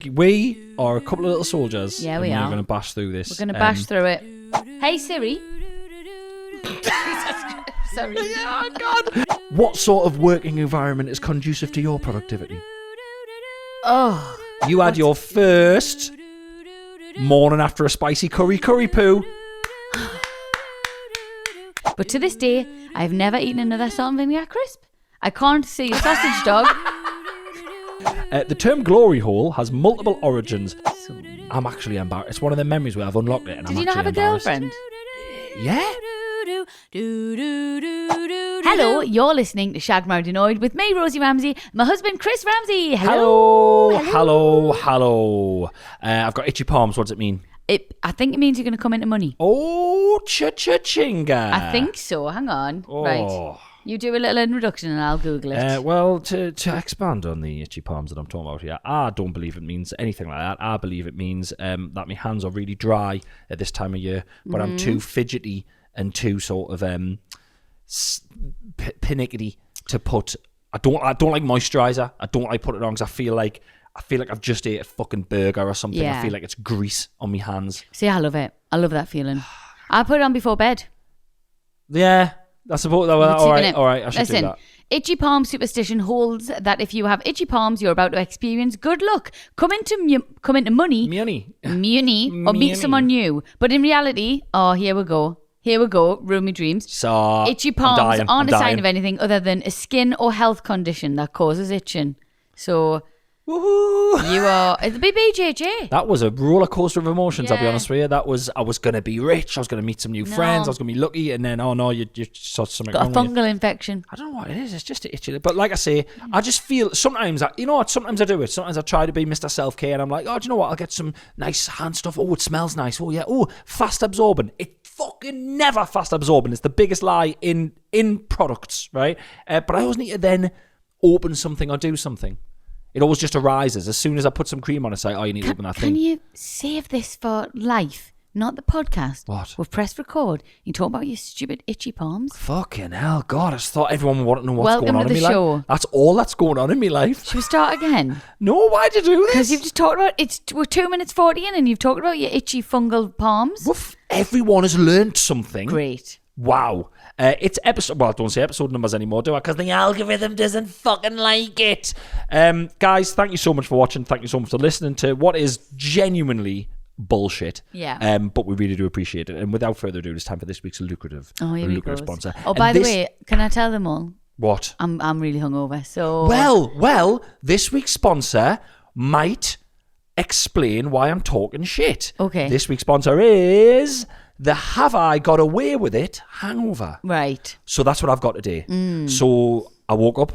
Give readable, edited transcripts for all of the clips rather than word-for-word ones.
We are a couple of little soldiers. Yeah, we and are. We're going to bash through this. We're going to bash through it. Hey, Siri. Sorry. Oh, God. What sort of working environment is conducive to your productivity? Oh. You had your first morning after a spicy curry poo. But to this day, I've never eaten another salt and vinegar crisp. I can't see a sausage dog. The term glory hole has multiple origins. I'm actually embarrassed. It's one of the memories where I've unlocked it and Did I'm you not have a girlfriend? Yeah. Hello, you're listening to Shaggedmarriedannoyed with me, Rosie Ramsey, my husband, Chris Ramsey. Hello. I've got itchy palms. What does it mean? I think it means you're going to come into money. Oh, cha-cha-chinga. I think so. Hang on. Oh. Right. You do a little introduction and I'll Google it. Well, to expand on the itchy palms that I'm talking about here, I don't believe it means anything like that. I believe it means that my hands are really dry at this time of year, but I'm too fidgety and too sort of pinickety to put. I don't like moisturiser. I don't like putting it on because I feel like I've just ate a fucking burger or something. Yeah. I feel like it's grease on my hands. See, I love it. I love that feeling. I put it on before bed. Yeah, I suppose that. All right. I should do that. Itchy palm superstition holds that if you have itchy palms, you're about to experience good luck. Come into money, or meet someone new. But in reality, here we go, ruin my dreams. So itchy palms aren't a sign of anything other than a skin or health condition that causes itching. So. Woohoo! You are the BBJJ. That was a roller coaster of emotions. Yeah. I'll be honest with you. I was going to be rich. I was going to meet some new friends. I was going to be lucky, and then you saw something got wrong a fungal infection. I don't know what it is. It's just itchy. But like I say, I just feel sometimes. Sometimes I do it. Sometimes I try to be Mr. Self Care, and I'm like, do you know what? I'll get some nice hand stuff. Oh, it smells nice. Oh yeah. Oh, fast absorbent. It fucking never fast absorbent. It's the biggest lie in products, right? But I always need to then open something or do something. It always just arises. As soon as I put some cream on, it's like, you need to open that thing. Can you save this for life, not the podcast? What? We've pressed record. You talk about your stupid itchy palms. Fucking hell, God. I just thought everyone would want to know what's going on to in the my show. life. That's all that's going on in my life. Should we start again? No, why'd you do this? Because you've just talked about we're 2 minutes 40 in and you've talked about your itchy fungal palms. Woof. Everyone has learnt something. Great. Wow. It's episode... Well, don't say episode numbers anymore, do I? Because the algorithm doesn't fucking like it. Guys, thank you so much for watching. Thank you so much for listening to what is genuinely bullshit. Yeah. But we really do appreciate it. And without further ado, it's time for this week's lucrative sponsor. Oh, by the way, can I tell them all? What? I'm really hungover, so... Well, this week's sponsor might explain why I'm talking shit. Okay. This week's sponsor is... the Have I Got Away With It hangover. Right. So that's what I've got today. So I woke up,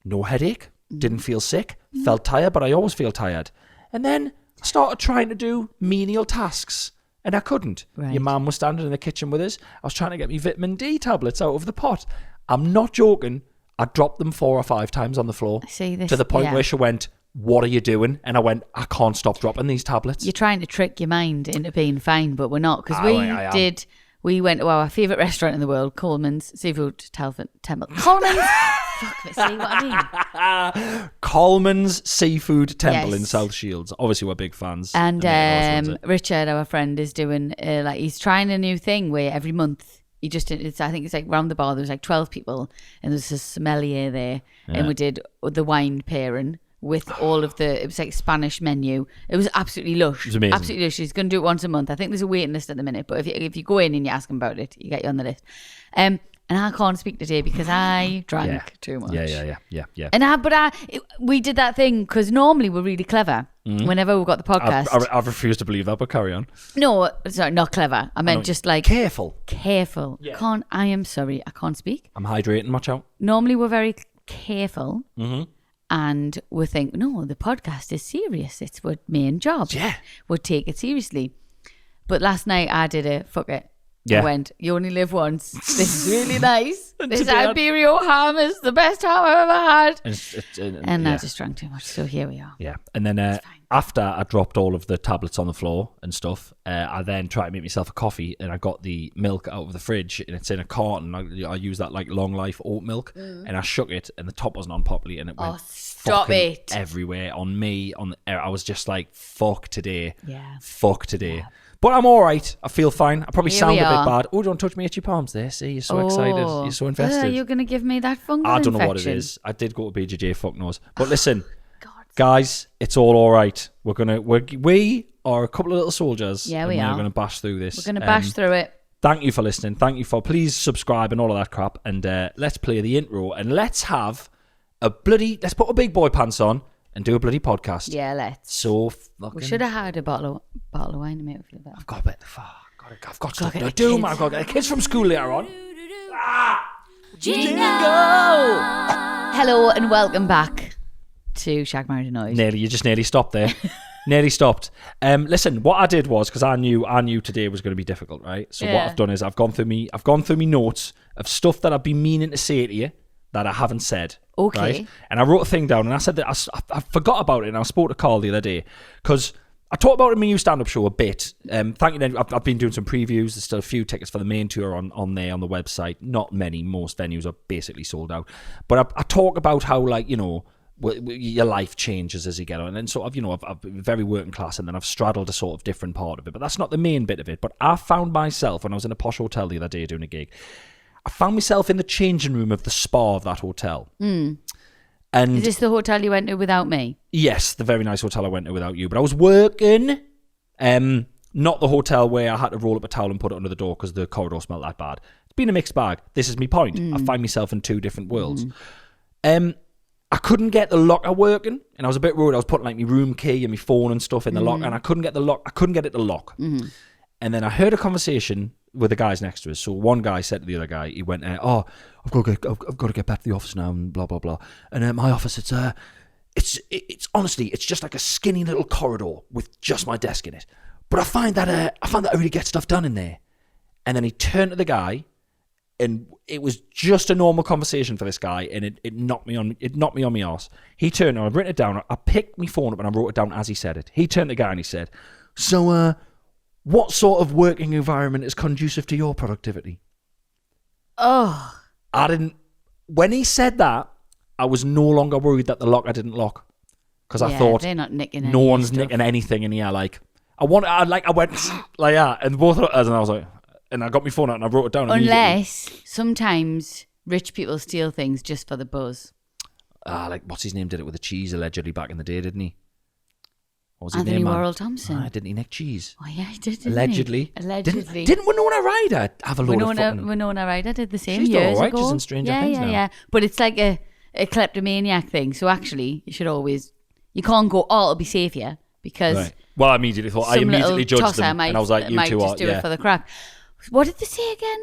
no headache, didn't feel sick, felt tired, but I always feel tired. And then I started trying to do menial tasks, and I couldn't. Right. Your mum was standing in the kitchen with us. I was trying to get me vitamin D tablets out of the pot. I'm not joking. I dropped them 4 or 5 times on the floor. See this, to the point where she went, "What are you doing?" And I went, "I can't stop dropping these tablets." You're trying to trick your mind into being fine, but we're not. Because we went to our favourite restaurant in the world, Coleman's Seafood Temple. Coleman's? Fuck me, see what I mean? Coleman's Seafood Temple in Yes. South Shields. Obviously, we're big fans. And Richard, our friend, is doing, he's trying a new thing where every month, I think it's like round the bar, there was like 12 people, and there's a sommelier there, and we did the wine pairing with all of it was like Spanish menu. It was absolutely lush. It was amazing. Absolutely lush. He's going to do it once a month. I think there's a waiting list at the minute, but if you go in and you ask him about it, you get you on the list. And I can't speak today because I drank too much. Yeah. And we did that thing because normally we're really clever whenever we've got the podcast. I've refused to believe that, but carry on. No, sorry, not clever. I meant just like careful. Yeah. I am sorry, I can't speak. I'm hydrating. Watch out. Normally we're very careful. And we think, no, the podcast is serious. It's our main job. Yeah. We'll take it seriously. But last night I did a fuck it. Yeah. I went, you only live once. This is really nice. This Iberio ham is the best ham I've ever had. And I just drank too much. So here we are. Yeah. And then It's fine. after I dropped all of the tablets on the floor and stuff, I then tried to make myself a coffee, and I got the milk out of the fridge, and it's in a carton. I use that like long life oat milk, and I shook it, and the top wasn't on properly, and it went stop it everywhere on me. I was just like, fuck today. Yeah. Fuck today. Yeah. But I'm all right. I feel fine. I probably sound a bit bad. Oh, don't touch me at your palms there. See, you're so excited. You're so invested. You're going to give me that fungal I don't know what it is. I did go to BJJ, fuck knows. But listen, guys, it's all right. We are a couple of little soldiers. Yeah, we are. We're going to bash through this. We're going to bash through it. Thank you for listening. Thank you for please subscribe and all of that crap. And let's play the intro and let's put a big boy pants on and do a bloody podcast. Yeah, let's. So we should have had a bottle of wine to make it feel better. I've got a bit. I've got stuff to do, man. I've got to get the kids from school later on. Jingle! Hello and welcome back to Shaggedmarriedannoyed. You just nearly stopped there. Nearly stopped. Listen, what I did was, because I knew today was going to be difficult, right? So what I've done is I've gone through me notes of stuff that I've been meaning to say to you that I haven't said. Okay. Right? And I wrote a thing down, and I said that I forgot about it, and I spoke to Carl the other day because I talked about it in my new stand-up show a bit. Thank you. I've been doing some previews. There's still a few tickets for the main tour on there on the website. Not many. Most venues are basically sold out. But I talk about how, like, you know, your life changes as you get on, and sort of, you know, I've been very working class, and then I've straddled a sort of different part of it. But that's not the main bit of it. But I found myself when I was in a posh hotel the other day doing a gig. I found myself in the changing room of the spa of that hotel. And is this the hotel you went to without me? Yes, the very nice hotel I went to without you. But I was working, not the hotel where I had to roll up a towel and put it under the door because the corridor smelled that bad. It's been a mixed bag. This is my point. I find myself in two different worlds. I couldn't get the locker working, and I was a bit worried. I was putting like my room key and my phone and stuff in the lock, and I couldn't get the lock. I couldn't get it to lock. And then I heard a conversation with the guys next to us. So one guy said to the other guy, he went, "Oh, I've got to get back to the office now," and blah blah blah. And my office, it's honestly, it's just like a skinny little corridor with just my desk in it. But I find that I really get stuff done in there. And then he turned to the guy, and it was just a normal conversation for this guy, and it knocked me on my arse. He turned, and I've written it down. I picked my phone up and I wrote it down as he said it. He turned to the guy and he said, "So, what sort of working environment is conducive to your productivity?" Oh. When he said that, I was no longer worried that the locker didn't lock. Because I thought, they're not nicking no one's nicking anything in here. Like, I went like that, and both of us, and I was like, and I got my phone out and I wrote it down. Unless sometimes rich people steal things just for the buzz. Like, what's his name did it with the cheese allegedly back in the day, didn't he? What was his Anthony name, man? Worrell Thompson. Didn't he nick cheese? Oh yeah, he did. Didn't Allegedly. He? Allegedly. Didn't Winona Ryder have a load of fucking... Winona Ryder did the same She's years all right. ago. She's in Stranger Things now. Yeah. But it's like a kleptomaniac thing. So actually, you should always... You can't go, oh, it'll be safe here. Because... Right. Well, I immediately judged them. And I was like, you two just do it for the crack. What did they say again?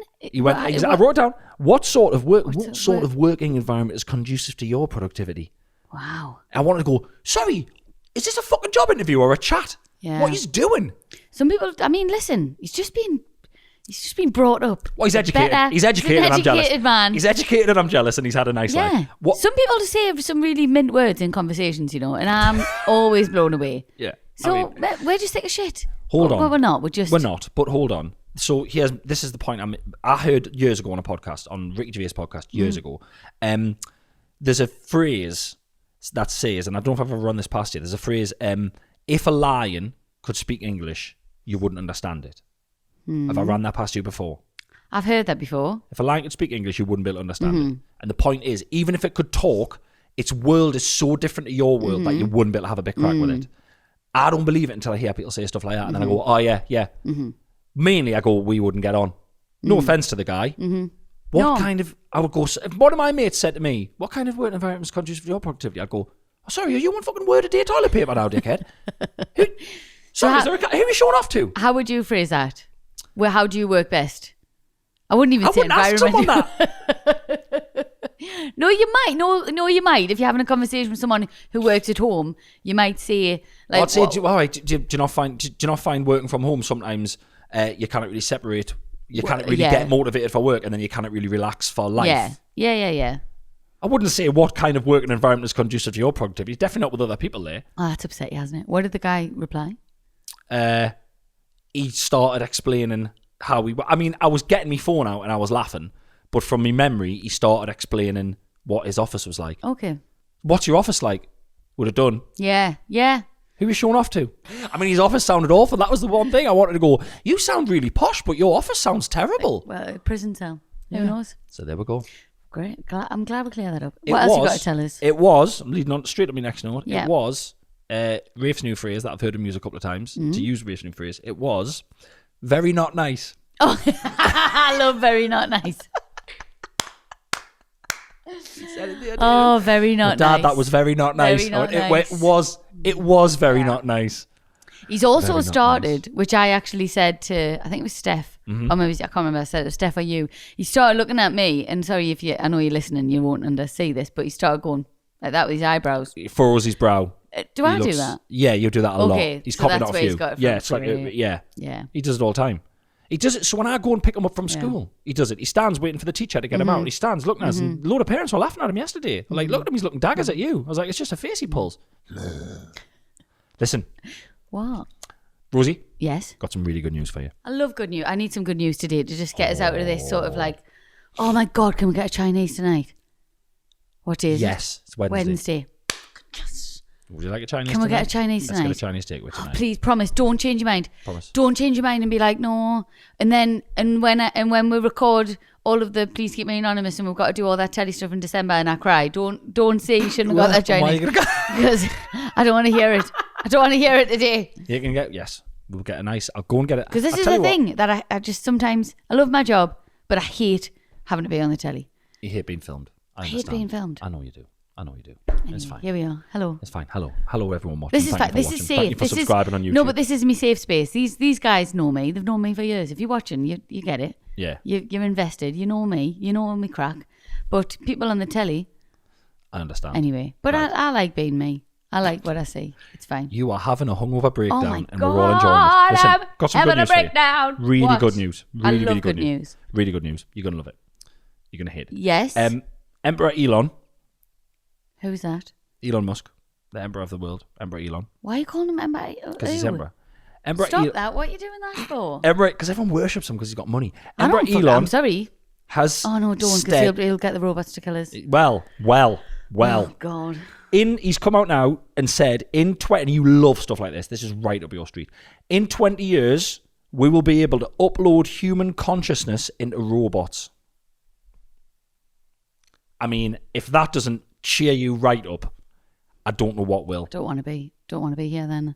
I wrote it down. What sort of working environment is conducive to your productivity? Wow. I wanted to go, sorry, is this a fucking job interview or a chat? Yeah. What he's doing? Some people, I mean, listen, he's just been brought up. Well, he's educated. He's educated and I'm jealous. Educated man. He's educated and I'm jealous, and he's had a nice life. What? Some people just say some really mint words in conversations, you know, and I'm always blown away. Yeah. So we're just take a shit. Hold on. Well, we're not. We're not. But hold on. So this is the point. I heard years ago on a podcast, on Ricky Gervais' podcast years ago. There's a phrase that says, and I don't know if I've ever run this past you. There's a phrase: if a lion could speak English, you wouldn't understand it. Have I run that past you before? I've heard that before. If a lion could speak English, you wouldn't be able to understand it. And the point is, even if it could talk, its world is so different to your world that you wouldn't be able to have a bit crack with it. I don't believe it until I hear people say stuff like that, and then I go, oh yeah. Mainly, I go, we wouldn't get on. No offense to the guy. I would go, if one of my mates said to me, what kind of work environment is conducive to your productivity? I'd go, oh, sorry, are you one fucking word a day toilet paper now, dickhead? Who are you showing off to? How would you phrase that? Well, how do you work best? I wouldn't even say ask someone that. No, you might. No, you might. If you're having a conversation with someone who works at home, you might say, like, I'd say, do you not find working from home sometimes you can't really separate, you can't really get motivated for work, and then you can't really relax for life? Yeah. I wouldn't say what kind of working environment is conducive to your productivity. Definitely not with other people there. Oh, that's upset you, hasn't it? What did the guy reply? He started explaining how I was getting my phone out and I was laughing, but from my memory, he started explaining what his office was like. Okay. What's your office like? Would have done. Yeah. Who are you showing off to? I mean, his office sounded awful. That was the one thing I wanted to go, you sound really posh, but your office sounds terrible. Well, a prison cell. Who knows? So there we go. Great. I'm glad we cleared that up. What else you got to tell us? It was, I'm leading on straight to my next note. Yeah. It was, Rafe's new phrase that I've heard him use a couple of times, to use Rafe's new phrase. It was, very not nice. Oh, I love very not nice. Oh, very not Dad, nice. that was very not nice. Very not It nice. was very not nice. He's also Very not started, which I actually said to, I think it was Steph, or maybe I can't remember. I said it was Steph or you. He started looking at me, and sorry if I know you're listening, you won't see this, but he started going like that with his eyebrows. Furrows his brow. Do I do that? Yeah, you do that a lot. Okay, He's so copied that's off where you. he's got it from, Yeah, it's like really. yeah. He does it all the time. He does it. So when I go and pick him up from school, he does it. He stands waiting for the teacher to get him out. He stands looking at us. And a load of parents were laughing at him yesterday. They're like, look at him, he's looking daggers at you. I was like, it's just a face he pulls. Listen, What? Rosie, Yes. got some really good news for you. I love good news. I need some good news today to just get us out of this sort of like, oh my God, can we get a Chinese tonight? What day is it? Yes, it's Wednesday. Yes. Would you like a Chinese Can we tonight? get a Chinese Let's tonight? get a Chinese takeaway tonight. Please, promise, don't change your mind. Promise. Don't change your mind and be like, no. And then, when we record all of the Please Keep Me Anonymous and we've got to do all that telly stuff in December and I cry, don't say you shouldn't have got that Why are Chinese. you gonna Because I don't want to hear it. I don't want to hear it today. You can get, yes, we'll get a nice, I'll go and get it. Because this I'll is tell the you what, thing that I just sometimes, I love my job, but I hate having to be on the telly. You hate being filmed. I hate understand. being filmed. I know you do. It's fine. Here we are. Hello. It's fine. Hello, everyone watching. This is Thank fine. you This for is watching. safe. Thank you for This is subscribing on YouTube. no, but this is my safe space. These guys know me. They've known me for years. If you're watching, you get it. Yeah. You're invested. You know me. You know me crack. But people on the telly, I understand. anyway. But Right. I like being me. I like what I see. It's fine. You are having a hungover breakdown, Oh my and we're all enjoying it. Listen, I'm got some having good a news for you. breakdown. Really What? good news. I Really, love really good news. Really good news. You're gonna love it. You're gonna hate it. Yes. Emperor Elon Who's that? Musk, the emperor of the world, Emperor Elon, Why are you calling him Emperor? because he's Ew. emperor. Emperor Stop that. What are you doing that for? Emperor, because everyone worships him because he's got money. I Emperor don't fuck- Elon I'm sorry. has. Oh no, don't, because he'll get the robots to kill us. Well. Oh God. He's come out now and said in 20, you love stuff like this. This is right up your street. In 20 years, we will be able to upload human consciousness into robots. I mean, if that doesn't cheer you right up, I don't know what will. Don't want to be here then.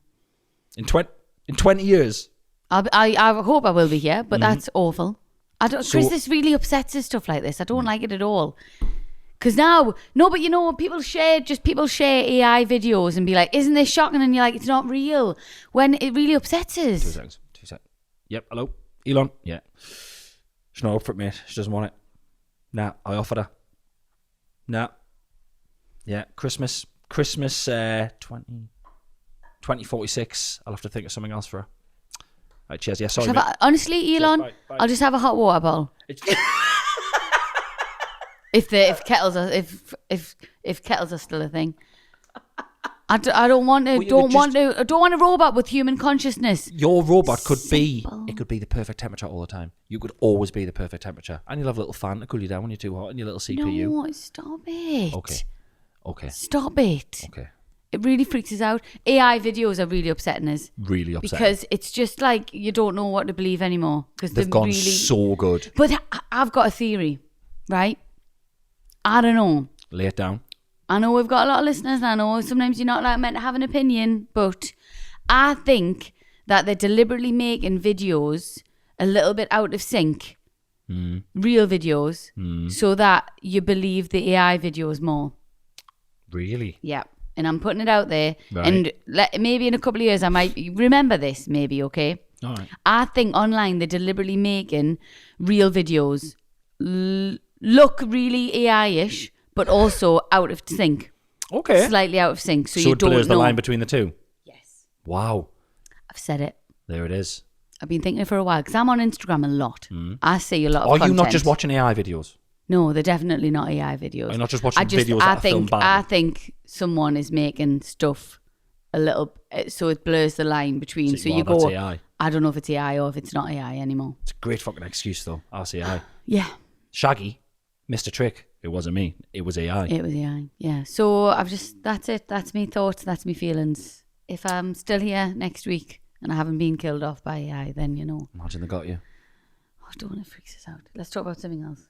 In 20 years. I hope I will be here, but that's awful. I don't. So- Chris, this really upsets us, stuff like this. I don't like it at all. Because now, no, but you know, people share AI videos and be like, "Isn't this shocking?" And you're like, "It's not real." When it really upsets us. 2 seconds. Yep, hello? Elon? Yeah. She's not up for it, mate. She doesn't want it. Nah, I offered her. Nah. Yeah, Christmas 2046. I'll have to think of something else for her. Right, cheers. Yeah, sorry. mate. Honestly, Elon, Bye. I'll just have a hot water bottle. If kettles are still a thing. I don't want to. Well, you could I don't want a robot with human consciousness. Your robot could be, Simple. it could be the perfect temperature all the time. You could always be the perfect temperature. And you'll have a little fan to cool you down when you're too hot and your little CPU. No, stop it. Okay. Stop it. Okay. It really freaks us out. AI videos are really upsetting us. Really upsetting. Because it's just like you don't know what to believe anymore. Because They've gone so good. But I've got a theory, right? I don't know. Lay it down. I know we've got a lot of listeners, and I know sometimes you're not like meant to have an opinion, but I think that they're deliberately making videos a little bit out of sync, real videos, so that you believe the AI videos more. Really? Yeah. And I'm putting it out there. Right. And maybe in a couple of years I might remember this, maybe, okay? All right. I think online they're deliberately making real videos look really AI-ish, but also out of sync. Okay. Slightly out of sync. So So you it don't blurs know. the line between the two? Yes. Wow. I've said it. There it is. I've been thinking it for a while because I'm on Instagram a lot. I see a lot of Are content. you not just watching AI videos? No, they're definitely not AI videos. I'm not just watching videos that are filmed badly. I think someone is making stuff a little, so it blurs the line between. So you go, AI. I don't know if it's AI or if it's not AI anymore. It's a great fucking excuse though. I'll say AI. Yeah. Shaggy, Mr. Trick. It wasn't me. It was AI. It was AI. Yeah. So that's it. That's me thoughts. That's me feelings. If I'm still here next week and I haven't been killed off by AI, then you know. Imagine they got you. Oh, I don't want to freak us out. Let's talk about something else.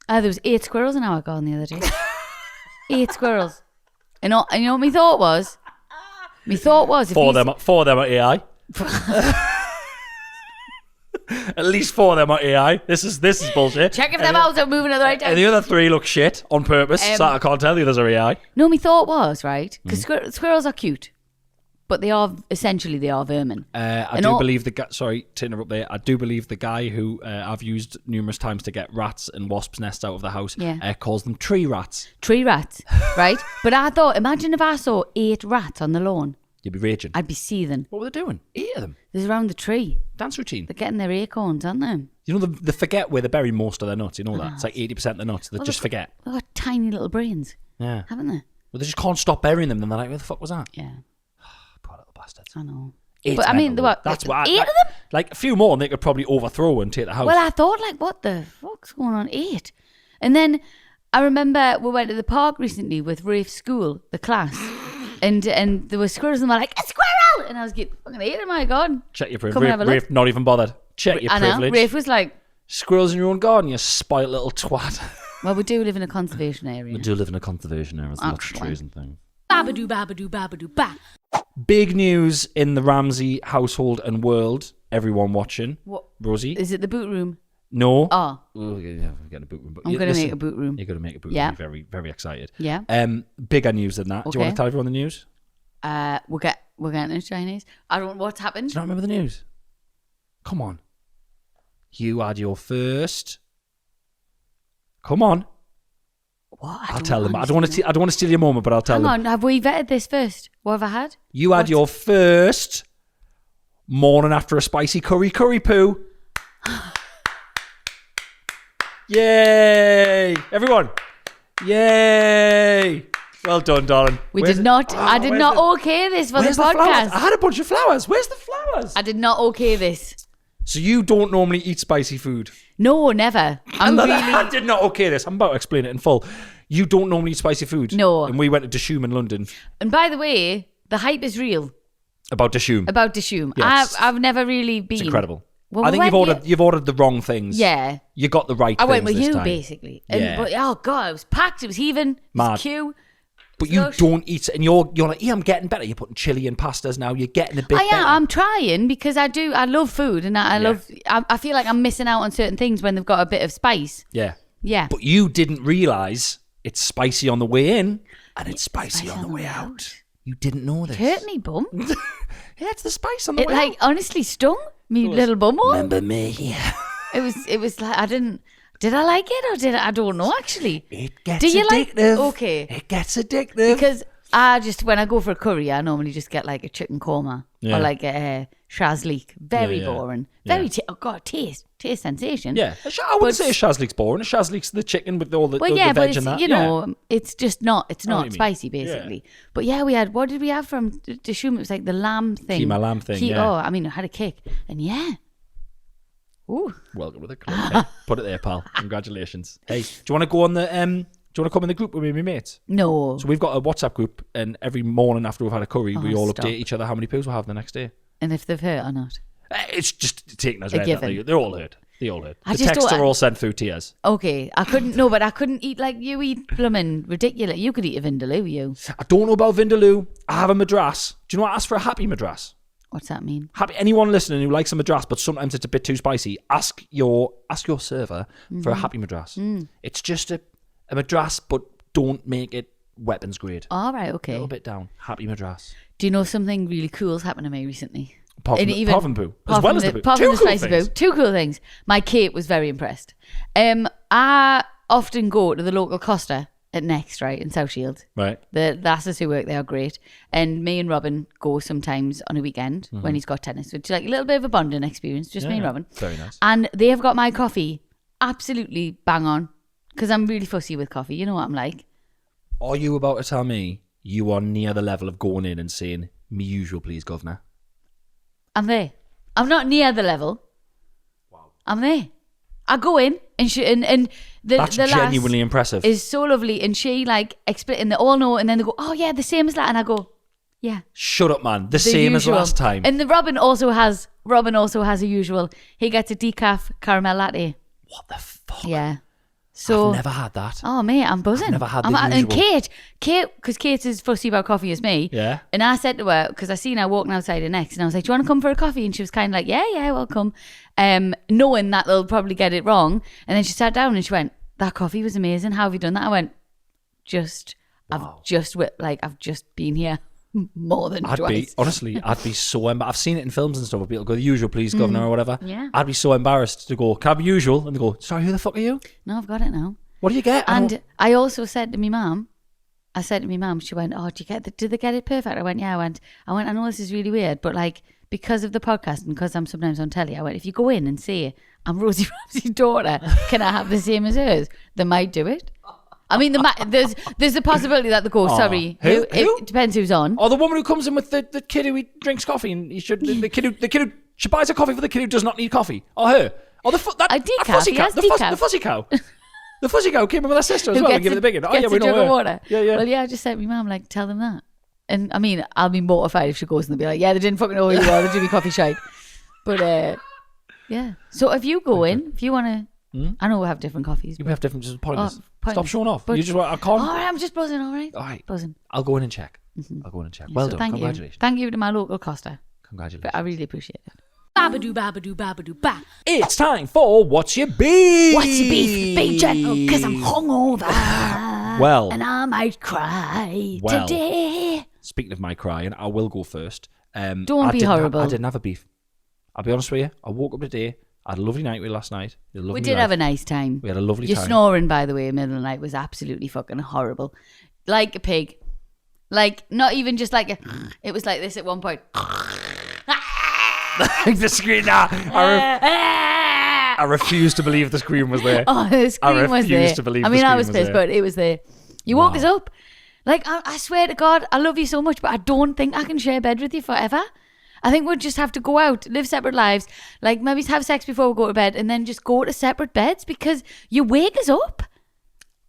There was 8 squirrels in our garden the other day. 8 squirrels. And you know what my thought was? My thought was... Four of them are AI. At least 4 of them are AI. This is bullshit. Check if them owls are moving at the right time. And the other 3 look shit on purpose, so I can't tell the others are AI. No, my thought was, right, because squirrels are cute, but they are vermin. I do believe the guy... Sorry to interrupt there. I do believe the guy who I've used numerous times to get rats and wasps' nests out of the house calls them tree rats. Tree rats, right? But I thought, imagine if I saw 8 rats on the lawn. You'd be raging. I'd be seething. What were they doing? 8 of them. There's around the tree. Dance routine. They're getting their acorns, aren't they? You know, they forget where they bury most of their nuts. You know that? It's like 80% of the nuts. They just forget. They've got tiny little brains. Yeah. Haven't they? Well, they just can't stop burying them. Then they're like, where the fuck was that? Yeah. Poor little bastards. I know. But I mean, that's what, what 8 of them? Like a few more and they could probably overthrow and take the house. Well, I thought, like, what the fuck's going on? 8. And then I remember we went to the park recently with Rafe's school, the class. And there were squirrels and they're like, a squirrel! And I was getting fucking 8, oh my God. Check your privilege. Rafe not even bothered. Check your privilege. Rafe was like... Squirrels in your own garden, you spoiled little twat. Well, we do live in a conservation area. We do live in a conservation area. There's lots of trees and things. Babadoo, babadoo, babadoo, ba. Big news in the Ramsey household and world. Everyone watching. What? Rosie? Is it the boot room? No. Oh. We're getting a boot room. But I'm going to make a boot room. You're going to make a boot room. You're very, very excited. Yeah. Bigger news than that. Okay. Do you want to tell everyone the news? We're getting into Chinese. I don't know what's happened. Do you not remember the news? Come on. You had your first... Come on. What? I'll tell them. I don't want to steal your moment, but I'll tell them. Hang on, have we vetted this first? What have I had? You had your first morning after a spicy curry poo. Yay! Everyone. Yay! Well done, darling. I did not okay this for the podcast. I had a bunch of flowers. Where's the flowers? I did not okay this. So you don't normally eat spicy food? No, never. I did not okay this. I'm about to explain it in full. You don't normally eat spicy food? No. And we went to Dishoom in London. And by the way, the hype is real. About Dishoom? Yes. I've never really been. It's incredible. Well, I think you've ordered the wrong things. Yeah. You got the right things. I went with you, time. basically. Yeah. But, oh, God, it was packed. It was heaving. It was queue. But you don't eat, and you're like, yeah, I'm getting better. You're putting chili and pastas now. You're getting a bit better. I'm trying because I love food, and I feel like I'm missing out on certain things when they've got a bit of spice. Yeah. Yeah. But you didn't realise it's spicy on the way in, and it's spicy on the way out. You didn't know this. It hurt me bum. Yeah, it's the spice on the way out. It like honestly stung me little bum. Remember me? It was like I didn't. Did I like it or did I don't know actually. It gets addictive. Okay. It gets addictive. Because when I go for a curry, I normally just get like a chicken korma or like a shazlik. Very boring. Very taste sensation. Yeah, I wouldn't say a shazlik's boring. A shazlik's the chicken with all the veg but and that. You know, it's just not. It's not spicy basically. Yeah. But yeah, we had. What did we have from Dishoom? It was like the lamb thing. Keema lamb thing. Oh, I mean, I had a kick, and yeah. Ooh. Welcome to the club. Hey, put it there, pal. Congratulations. Hey, do you want to go on the? Do you want to come in the group with me and my mates? No. So we've got a WhatsApp group, and every morning after we've had a curry, we all update each other how many poos we'll have the next day. And if they've hurt or not? It's just taking us. They're all hurt. They all hurt. The just texts are all sent through tears. Okay, I couldn't. No, but I couldn't eat like you eat. Blooming ridiculous. You could eat a vindaloo. You. I don't know about vindaloo. I have a madras. Do you know what? Ask for a happy madras. What's that mean? Anyone listening who likes a madras, but sometimes it's a bit too spicy, ask your server for a happy madras. It's just a madras, but don't make it weapons grade. All right, okay. A little bit down. Happy madras. Do you know something really cool's happened to me recently? Apart from poo. As well as the poo. Two cool things. Two cool things. My Kate was very impressed. I often go to the local Costa at Next, right, in South Shield. Right. The lasses who work there are great. And me and Robin go sometimes on a weekend when he's got tennis. It's like a little bit of a bonding experience, just me and Robin. Very nice. And they have got my coffee absolutely bang on. because I'm really fussy with coffee. You know what I'm like. Are you about to tell me you are near the level of going in and saying, me usual, please, governor? I'm there. I'm not near the level. Wow. I'm there. I go in and That's the genuinely lass impressive. is so lovely, and she like explain, and they all know, and then they go, oh yeah, the same as that, and I go, yeah. Shut up, man. The same usual. as last time. And the Robin also has a usual. He gets a decaf caramel latte. What the fuck? Yeah. So I've never had that. oh mate, I'm buzzing. I've never had I'm the And usual. Kate, because Kate's as fussy about coffee as me. Yeah. And I said to her, because I seen her walking outside her next, and I was like, do you want to come for a coffee? And she was kind of like, yeah, welcome. Knowing that they'll probably get it wrong. And then she sat down and she went, that coffee was amazing. How have you done that? I went, I've just been here more than twice. I'd be so I've seen it in films and stuff where people go, the usual, please, governor, or whatever. Yeah. I'd be so embarrassed to go, can I have usual? And they go, sorry, who the fuck are you? No, I've got it now. What do you get? And I also said to my mum, she went, oh, did they get it perfect? I went, yeah. I went, I know this is really weird, but like, because of the podcast and because I'm sometimes on telly, I went, if you go in and say, I'm Rosie Ramsey's daughter, can I have the same as hers? They might do it. I mean, there's the possibility that they go, sorry, Who? It depends who's on. Or the woman who comes in with the kid who drinks coffee and the kid who she buys a coffee for the kid who does not need coffee. Or her. Or the fuzzy cow. The fuzzy cow. The fuzzy cow came in with her sister as well and gave her the big one. Oh yeah, we know her. Water. Yeah. Well, yeah, I just said to my mum, like, tell them that. And I mean, I'll be mortified if she goes and they'll be like, yeah, they didn't fucking know who you are. They do me coffee shite. But yeah. So if you go in, if you want to, I know we have different coffees. You have different, just pointless. Pointless. Stop showing off. But, You just want, I can't. All right, I'm just buzzing, all right? All right. Buzzing. I'll go in and check. I'll go in and check. Well So done. thank Congratulations. you. Thank you to my local Costa. Congratulations. But I really appreciate it. Babadoo, babadoo, babadoo, ba. It's time for What's Your Beef? What's your beef? Be gentle, because I'm hungover. Well. And I might cry today. Speaking of my crying, I will go first. Don't be horrible. I didn't have a beef. I'll be honest with you. I woke up today. I had a lovely night with last night. We did have a nice time. We had a lovely Your time. snoring, by the way, in the middle of the night was absolutely fucking horrible. Like a pig. Like, not even just like a... It was like this at one point. The scream. I refuse to believe the scream was there. Oh, the scream was there. I refuse to believe I mean, the scream I was pissed, there. but it was there. You woke us up. Like, I swear to God, I love you so much, but I don't think I can share a bed with you forever. I think we'll just have to go out, live separate lives, like maybe have sex before we go to bed, and then just go to separate beds because you wake us up.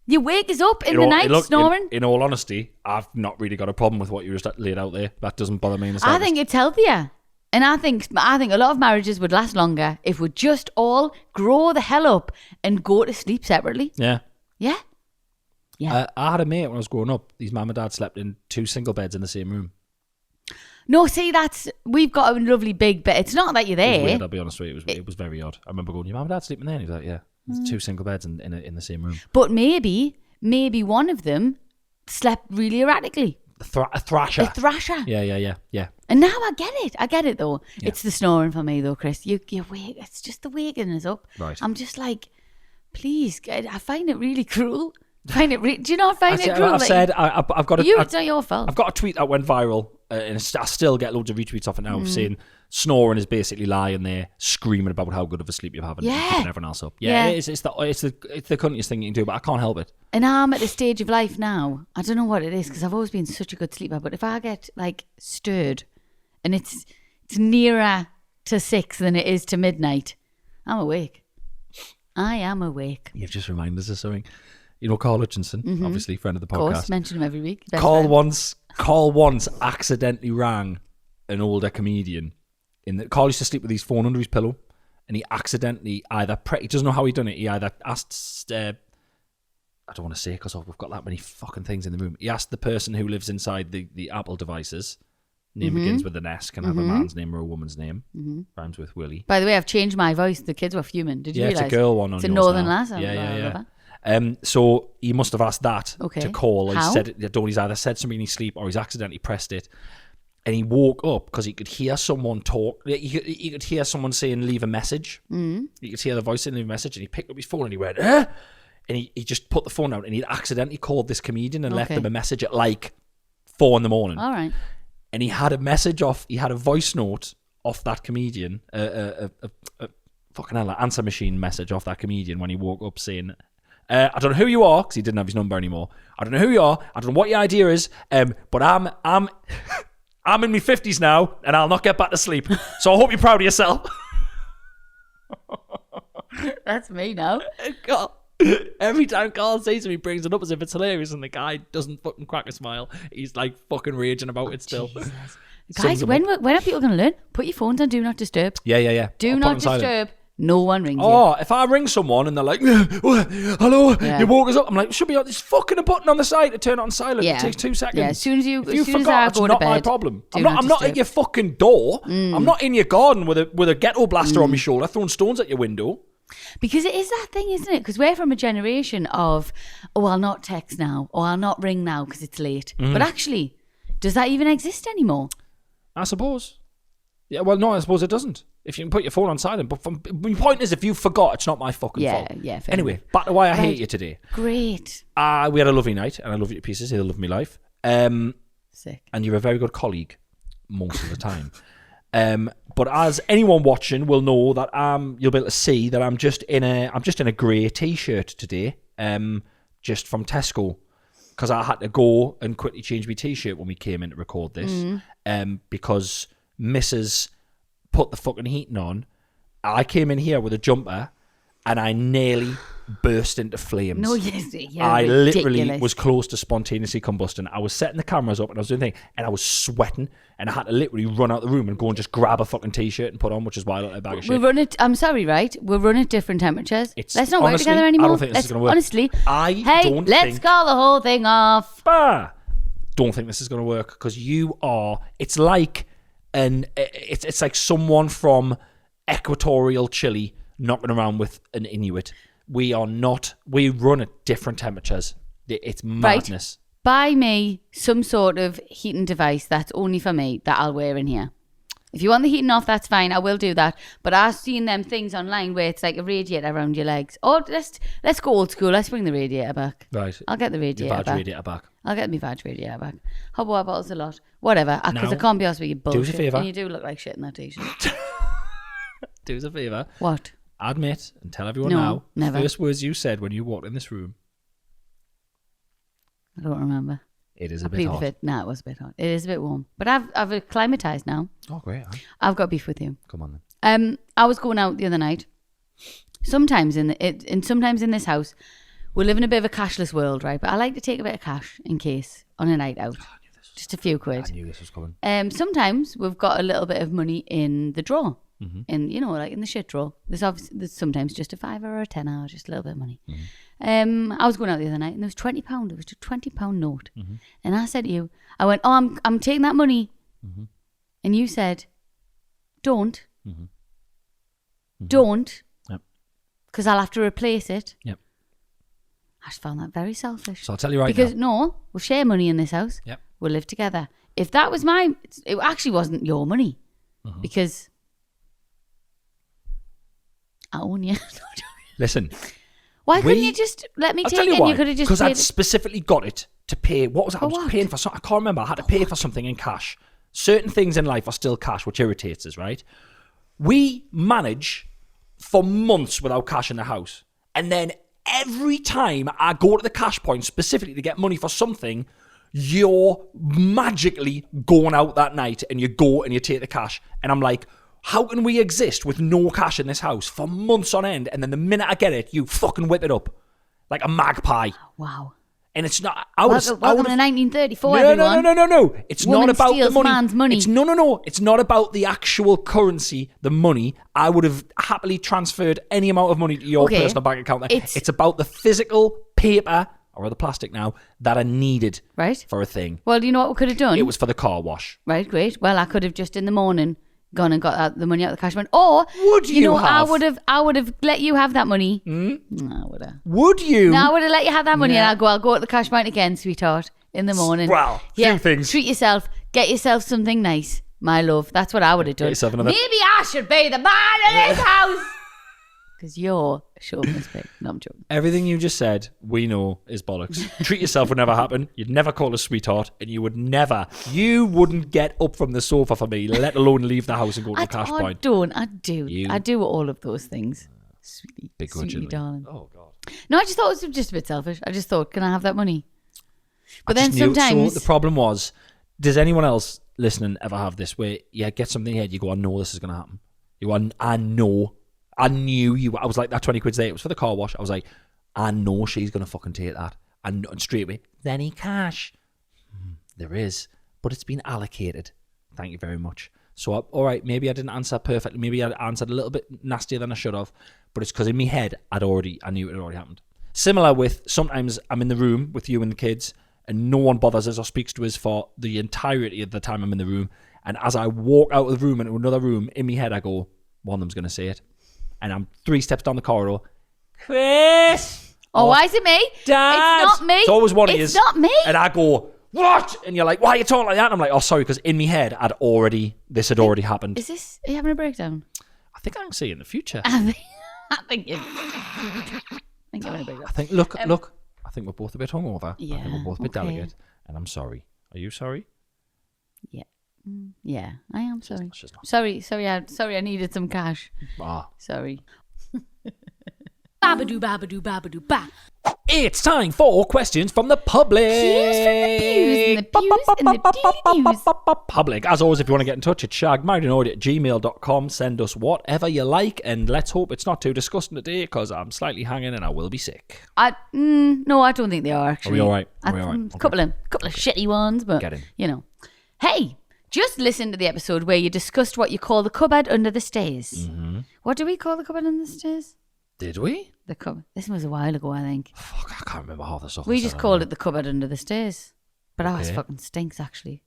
You wake us up in the night snoring. In all honesty, I've not really got a problem with what you just laid out there. That doesn't bother me in the I slightest. think it's healthier. And I think a lot of marriages would last longer if we just all grow the hell up and go to sleep separately. Yeah. Yeah? Yeah. I had a mate when I was growing up. His mum and dad slept in 2 single beds in the same room. No, see, we've got a lovely big bed. It's not that you're It was there. weird, I'll be honest with you. It was very odd. I remember going, your mum and dad sleeping there? And he was like, yeah. There's 2 single beds in the same room. But maybe one of them slept really erratically. A thrasher. A thrasher. Yeah. And now I get it though. Yeah. It's the snoring for me though, Chris. You wake. It's just the waking us up. Right. I'm just like, please. I find it really cruel. Do you not find it cruel? I've got it's not your fault. I've got a tweet that went viral, and I still get loads of retweets off it now, saying snoring is basically lying there screaming about how good of a sleep you're having, and keeping everyone else up. Yeah. It's the cuntiest thing you can do, but I can't help it. And I'm at a stage of life now. I don't know what it is because I've always been such a good sleeper. But if I get like stirred, and it's nearer to 6 than it is to midnight, I'm awake. I am awake. You've just reminded us of something. You know Carl Hutchinson, obviously friend of the podcast. Of course, mention him every week. Carl once accidentally rang an older comedian. Carl used to sleep with his phone under his pillow, and he accidentally he doesn't know how he done it. He either asked, I don't want to say because we've got that many fucking things in the room. He asked the person who lives inside the Apple devices. Name begins with an S, can have a man's name or a woman's name. Rhymes with Willie. By the way, I've changed my voice. The kids were fuming. Did you realise? It's a girl one on It's a yours northern now. lass. Yeah. So he must have asked that to call. How? He said he's either said something in his sleep or he's accidentally pressed it. And he woke up because he could hear someone talk. He could hear someone saying, leave a message. You could hear the voice saying, leave a message. And he picked up his phone and he went, eh? And he just put the phone down and he'd accidentally called this comedian and left him a message at like 4 a.m. All right. And he had a voice note off that comedian, fucking hell, an answer machine message off that comedian when he woke up saying, I don't know who you are, because he didn't have his number anymore. I don't know who you are. I don't know what your idea is. But I'm in my 50s now, and I'll not get back to sleep. So I hope you're proud of yourself. That's me now. God. Every time Carl says something, he brings it up as if it's hilarious, and the guy doesn't fucking crack a smile. He's like fucking raging about it still. Guys, when are people going to learn? Put your phones on Do Not Disturb. Yeah. Do not disturb. No one rings you. Oh, if I ring someone and they're like, hello, you woke us up. I'm like, should be on this fucking a button on the side to turn it on silent. Yeah. It takes 2 seconds. Yeah, as soon as I it's go not to my bed, problem. I'm not at your fucking door. I'm not in your garden with a ghetto blaster on my shoulder throwing stones at your window. Because it is that thing, isn't it? Because we're from a generation of, I'll not text now, or I'll not ring now because it's late. But actually, does that even exist anymore? I suppose. Yeah, well, no, I suppose it doesn't. If you can put your phone on silent. But my point is, if you forgot, it's not my fucking fault. Yeah, fair Anyway, enough. back to why I hate you today. Great. We had a lovely night, and I love you to pieces. You love me life. Sick. And you're a very good colleague most of the time. But as anyone watching will know that you'll be able to see that I'm just in a grey t-shirt today, just from Tesco, because I had to go and quickly change my t-shirt when we came in to record this, because Mrs. put the fucking heating on. I came in here with a jumper, and I nearly burst into flames. No, yes, yeah, I ridiculous. literally was close to spontaneously combusting. I was setting the cameras up and I was doing things, and I was sweating, and I had to literally run out the room and go and just grab a fucking t-shirt and put on, which is why I look like a bag of shit. I'm sorry, right? We'll run at different temperatures. Let's not work together anymore. I don't think this is going to work. Honestly, let's think, call the whole thing off. Don't think this is going to work, because you are. It's like it's like someone from equatorial Chile knocking around with an Inuit. We are not. We run at different temperatures. It's madness. Right. Buy me some sort of heating device that's only for me that I'll wear in here. If you want the heating off, that's fine. I will do that. But I've seen them things online where it's like a radiator around your legs. Or let's go old school. Let's bring the radiator back. Right. I'll get the radiator back. Radiator back. I'll get my vag radiator back. Hot water bottles a lot. Whatever. Because I can't be asked with your bullshit. Do us a favour. And you do look like shit in that t-shirt. Do us a favour. What? Admit and tell everyone No, now. never. First words you said when you walked in this room. I don't remember. It is a bit hot. Nah, it was a bit hot. It is a bit warm. But I've acclimatized now. Oh, great. I've got beef with you. Come on then. I was going out the other night. Sometimes in this house, we live in a bit of a cashless world, right? But I like to take a bit of cash in case on a night out. Just a few quid. I knew this was coming. Sometimes we've got a little bit of money in the drawer. In like in the shit drawer. There's sometimes just a £5 or a £10, just a little bit of money. I was going out the other night and there was £20. It was a £20 note. And I said to you, I went, oh, I'm taking that money. And you said, don't. Don't. Yep. Because I'll have to replace it. Yep. I just found that very selfish. So I'll tell you right because, now. no, we'll share money in this house. Yep. We'll live together. If that was it actually wasn't your money. Because I own you. Listen. Why couldn't you just let me take it and you could have just because paid I'd specifically got it to pay. What was it? I was what? paying for something. I can't remember. I had to pay for something in cash. Certain things in life are still cash, which irritates us, right? We manage for months without cash in the house. And then every time I go to the cash point specifically to get money for something, you're magically going out that night and you go and you take the cash. And I'm like, how can we exist with no cash in this house for months on end? And then the minute I get it, you fucking whip it up like a magpie. Wow. And it's not. Welcome to 1934, no, everyone. No. It's Woman not about the steals money. man's money. It's not about the actual currency, the money. I would have happily transferred any amount of money to your personal bank account. It's about the physical paper, or the plastic now, that I needed for a thing. Well, you know what we could have done? It was for the car wash. Right, great. Well, I could have just in the morning gone and got the money out of the cash point. Or would you have? I would have let you have that money. No, I would have. Would you? No, I would have let you have that money and I'll go at the cash point again, sweetheart, in the morning. Well, few things. Treat yourself. Get yourself something nice, my love. That's what I would have done. Maybe I should be the man in this house. Because you're a chauvinist pig. No, I'm joking. Everything you just said, we know is bollocks. Treat yourself would never happen. You'd never call a sweetheart, and you wouldn't get up from the sofa for me, let alone leave the house and go to the cash point. I do all of those things. Sweetie. Begrudgingly. Sweetie darling. Oh, God. No, I just thought it was just a bit selfish. I just thought, can I have that money? But I then just knew- sometimes... So the problem was, does anyone else listening ever have this where you get something in your head, you go, I know this is going to happen. You go, I know. I knew you. I was like, that 20 quid's there. It was for the car wash. I was like, I know she's going to fucking take that. And straight away, any cash? There is. But it's been allocated. Thank you very much. So, all right, maybe I didn't answer perfectly. Maybe I answered a little bit nastier than I should have. But it's because in my head, I knew it had already happened. Similar with, sometimes I'm in the room with you and the kids, and no one bothers us or speaks to us for the entirety of the time I'm in the room. And as I walk out of the room into another room, in my head I go, one of them's going to say it. And I'm 3 steps down the corridor. Chris! Oh, why is it me? Dad! It's not me. It's always one of you. It's not me. And I go, what? And you're like, why are you talking like that? And I'm like, oh, sorry, because in my head, this had already happened. Are you having a breakdown? I think I can see it in the future. I think you're having a breakdown. I think, look. I think we're both a bit hungover. Yeah, I think we're both a bit okay. delicate. And I'm sorry. Are you sorry? Yeah. Yeah, I am sorry. She's not. Sorry, I needed some cash. Ah. Sorry. Babadoo, babadoo, babadoo, ba. It's time for questions from the public. Here's from the pews and the Public. As always, if you want to get in touch, it's shaggedmarriedannoyed@gmail.com. Send us whatever you like, and let's hope it's not too disgusting today, because I'm slightly hanging and I will be sick. No, I don't think they are, actually. Are we all right? A couple of shitty ones, but, Get in. you know. Hey, just listen to the episode where you discussed what you call the cupboard under the stairs. Mm-hmm. What do we call the cupboard under the stairs? Did we? The cupboard. This was a while ago, I think. Fuck, I can't remember half the stuff. We just called it the cupboard under the stairs. But ours Okay. fucking stinks, actually.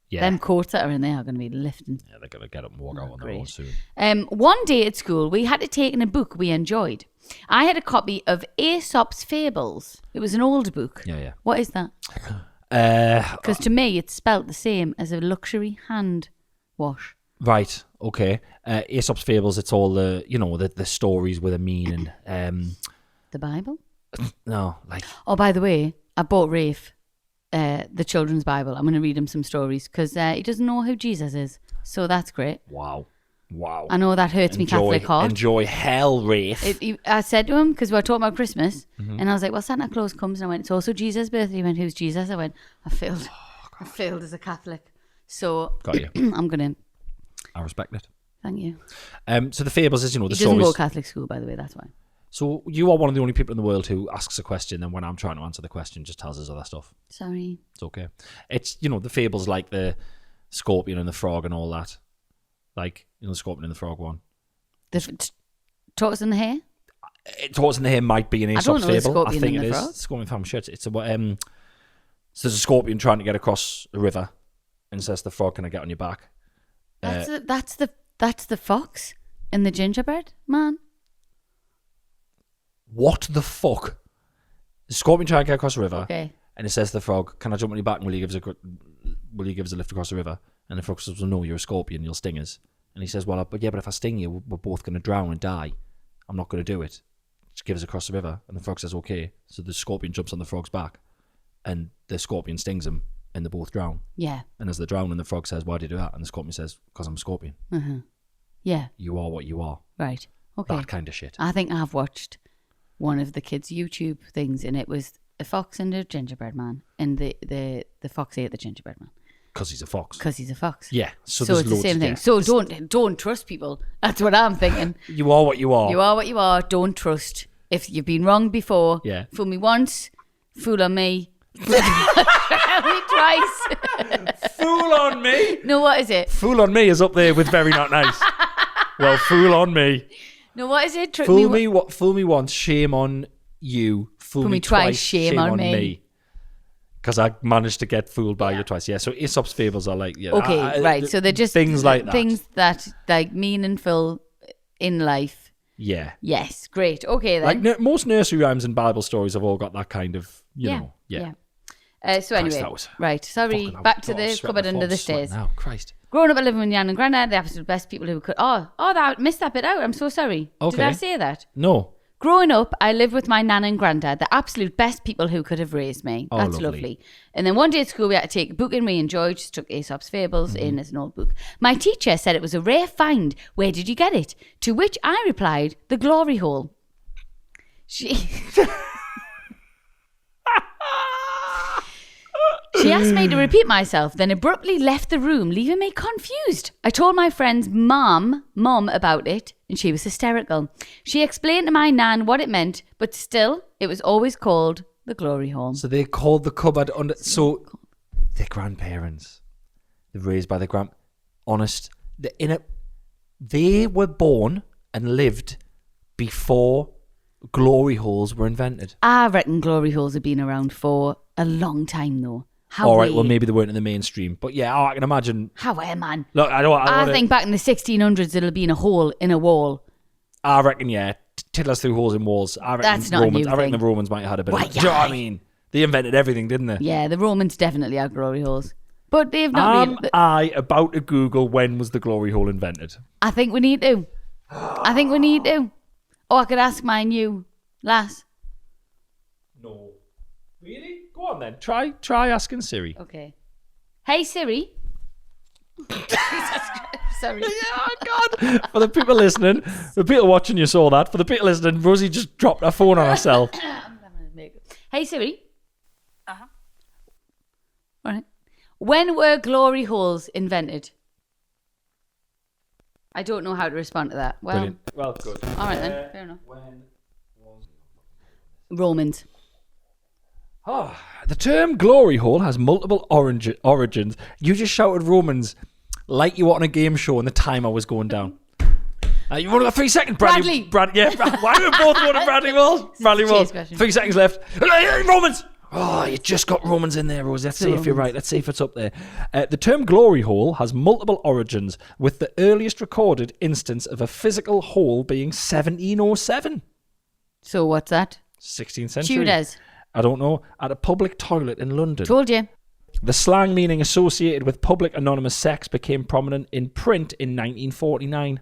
Yeah. Them coats that are in there are going to be lifting. Yeah, they're going to get up and walk out on their own great. soon. One day at school, we had to take in a book we enjoyed. I had a copy of Aesop's Fables. It was an old book. Yeah. What is that? Because to me, it's spelt the same as a luxury hand wash. Right, okay. Aesop's Fables, it's all the, the stories with a meaning. The Bible? No, like... Oh, by the way, I bought Rafe the children's Bible. I'm going to read him some stories because he doesn't know who Jesus is. So that's great. Wow. I know that hurts me Catholic heart. Enjoy hell, Rafe. I said to him, because we were talking about Christmas, and I was like, well, Santa Claus comes, and I went, it's also Jesus' birthday. He went, who's Jesus? I went, I failed. I failed as a Catholic. So Got you. I'm going to... I respect it. Thank you. So the Fables is, the He doesn't stories... go to Catholic school, by the way, that's why. So you are one of the only people in the world who asks a question, and when I'm trying to answer the question, just tells us other stuff. Sorry. It's okay. It's, the Fables like the scorpion and the frog and all that. Like, the scorpion and the frog one. The tortoise and the hare? Tortoise and the hare might be an I don't Aesop's know the Fable. scorpion I think and it the is. frog. Scorpion from shit. It's a, so there's a scorpion trying to get across a river, and says the frog, can I get on your back? That's the fox and the gingerbread man. What the fuck? The scorpion trying to get across the river, Okay. and it says to the frog, can I jump on your back and will you give us a lift across the river? And the frog says, well, no, you're a scorpion, you'll sting us. And he says, well, but if I sting you, we're both going to drown and die. I'm not going to do it. Just give us across the river. And the frog says, okay. So the scorpion jumps on the frog's back, and the scorpion stings him, and they both drown. Yeah. And as they're drowning, the frog says, why did you do that? And the scorpion says, because I'm a scorpion. Yeah. You are what you are. Right. Okay. That kind of shit. I think I've watched one of the kids' YouTube things, and it was a fox and a gingerbread man, and the fox ate the gingerbread man Because he's a fox. because he's a fox. Yeah. So So there's it's the loads same thing. yeah. So don't trust people. That's what I'm thinking. You are what you are. You are what you are. Don't trust. If you've been wrong before, Yeah. fool me once, fool on me. Twice. Fool on me. No, what is it? Fool on me is up there with very not nice. Well, fool on me. No, what is it? Trick Fool me once, shame on you. Fool me twice, shame on me. Because I managed to get fooled by you twice. Yeah, so Aesop's Fables are like... Yeah, Okay, right. So they're just things like that. Things that, like, meaningful in life. Yeah. Yes, great. Okay, then. Like most nursery rhymes and Bible stories have all got that kind of, you know... Yeah. So anyway, that was right, sorry, fucking back to hell. the Sweat cupboard my under the thumbs, sweating stairs. now. Christ. Growing up, I lived with Nan and Grandad, the absolute best people who could... Oh, that missed that bit out. I'm so sorry. Okay. Did I say that? No. Growing up, I lived with my nan and granddad, the absolute best people who could have raised me. Oh, That's lovely. And then one day at school, we had to take a book, and we enjoyed. Just took Aesop's Fables in as an old book. My teacher said it was a rare find. Where did you get it? To which I replied, the glory hole. She asked me to repeat myself, then abruptly left the room, leaving me confused. I told my friend's mum about it, and she was hysterical. She explained to my nan what it meant, but still, it was always called the glory hole. So they called the cupboard under. So their grandparents, they're raised by their honest. They were born and lived before glory holes were invented. I reckon glory holes have been around for a long time, though. All right, well, maybe they weren't in the mainstream. But yeah, I can imagine. How man. Look, I think back in the 1600s, it'll be in a hole in a wall. I reckon, yeah. Tiddlers through holes in walls. I reckon That's not Romans, a new I reckon thing. the Romans might have had a bit Why, of... Do you know what I mean? They invented everything, didn't they? Yeah, the Romans definitely had glory holes. But they've not Am I about to Google when was the glory hole invented? I think we need to. Or I could ask my new lass. No. Really? Go on then. Try asking Siri. Okay. Hey, Siri. Sorry. Oh, God. For the people listening, the people watching, you saw that. For the people listening, Rosie just dropped her phone on herself. Hey, Siri. Uh-huh. All right. When were glory holes invented? I don't know how to respond to that. Well, Brilliant. Well, good. All right then. Fair enough. When was... Romans. The term glory hole has multiple origins. You just shouted Romans like you were on a game show and the timer was going down. You've only got 3 seconds, Bradley. Why are we both going to Bradley Walls? Bradley Walls. 3 seconds left. Romans. Oh, you just got Romans in there, Rose. Let's see if you're right. Let's see if it's up there. The term glory hole has multiple origins, with the earliest recorded instance of a physical hole being 1707. So what's that? 16th century. Tudors. I don't know. At a public toilet in London. Told you. The slang meaning associated with public anonymous sex became prominent in print in 1949.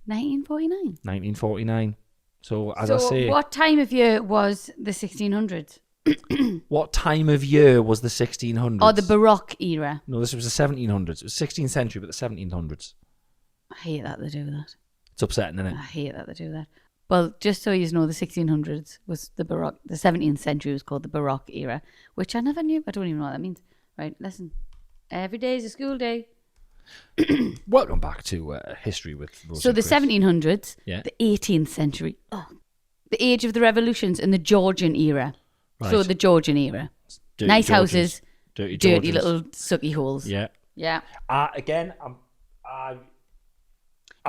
1949. 1949. So, as I say... what time of year was the 1600s? What time of year was the 1600s? Or the Baroque era? No, this was the 1700s. It was 16th century, but the 1700s. I hate that they do that. It's upsetting, isn't it? I hate that they do that. Well, just so you know, the 1600s was the Baroque. The 17th century was called the Baroque era, which I never knew. I don't even know what that means. Right, listen. Every day is a school day. Welcome back to History with Rosie. So the Chris. 1700s, Yeah. the 18th century, the age of the revolutions, and the Georgian era. Right. So the Georgian era. Dirty Nice Georgians. houses, Dirty dirty Georgians. little sucky holes. Yeah. Yeah. Again, I'm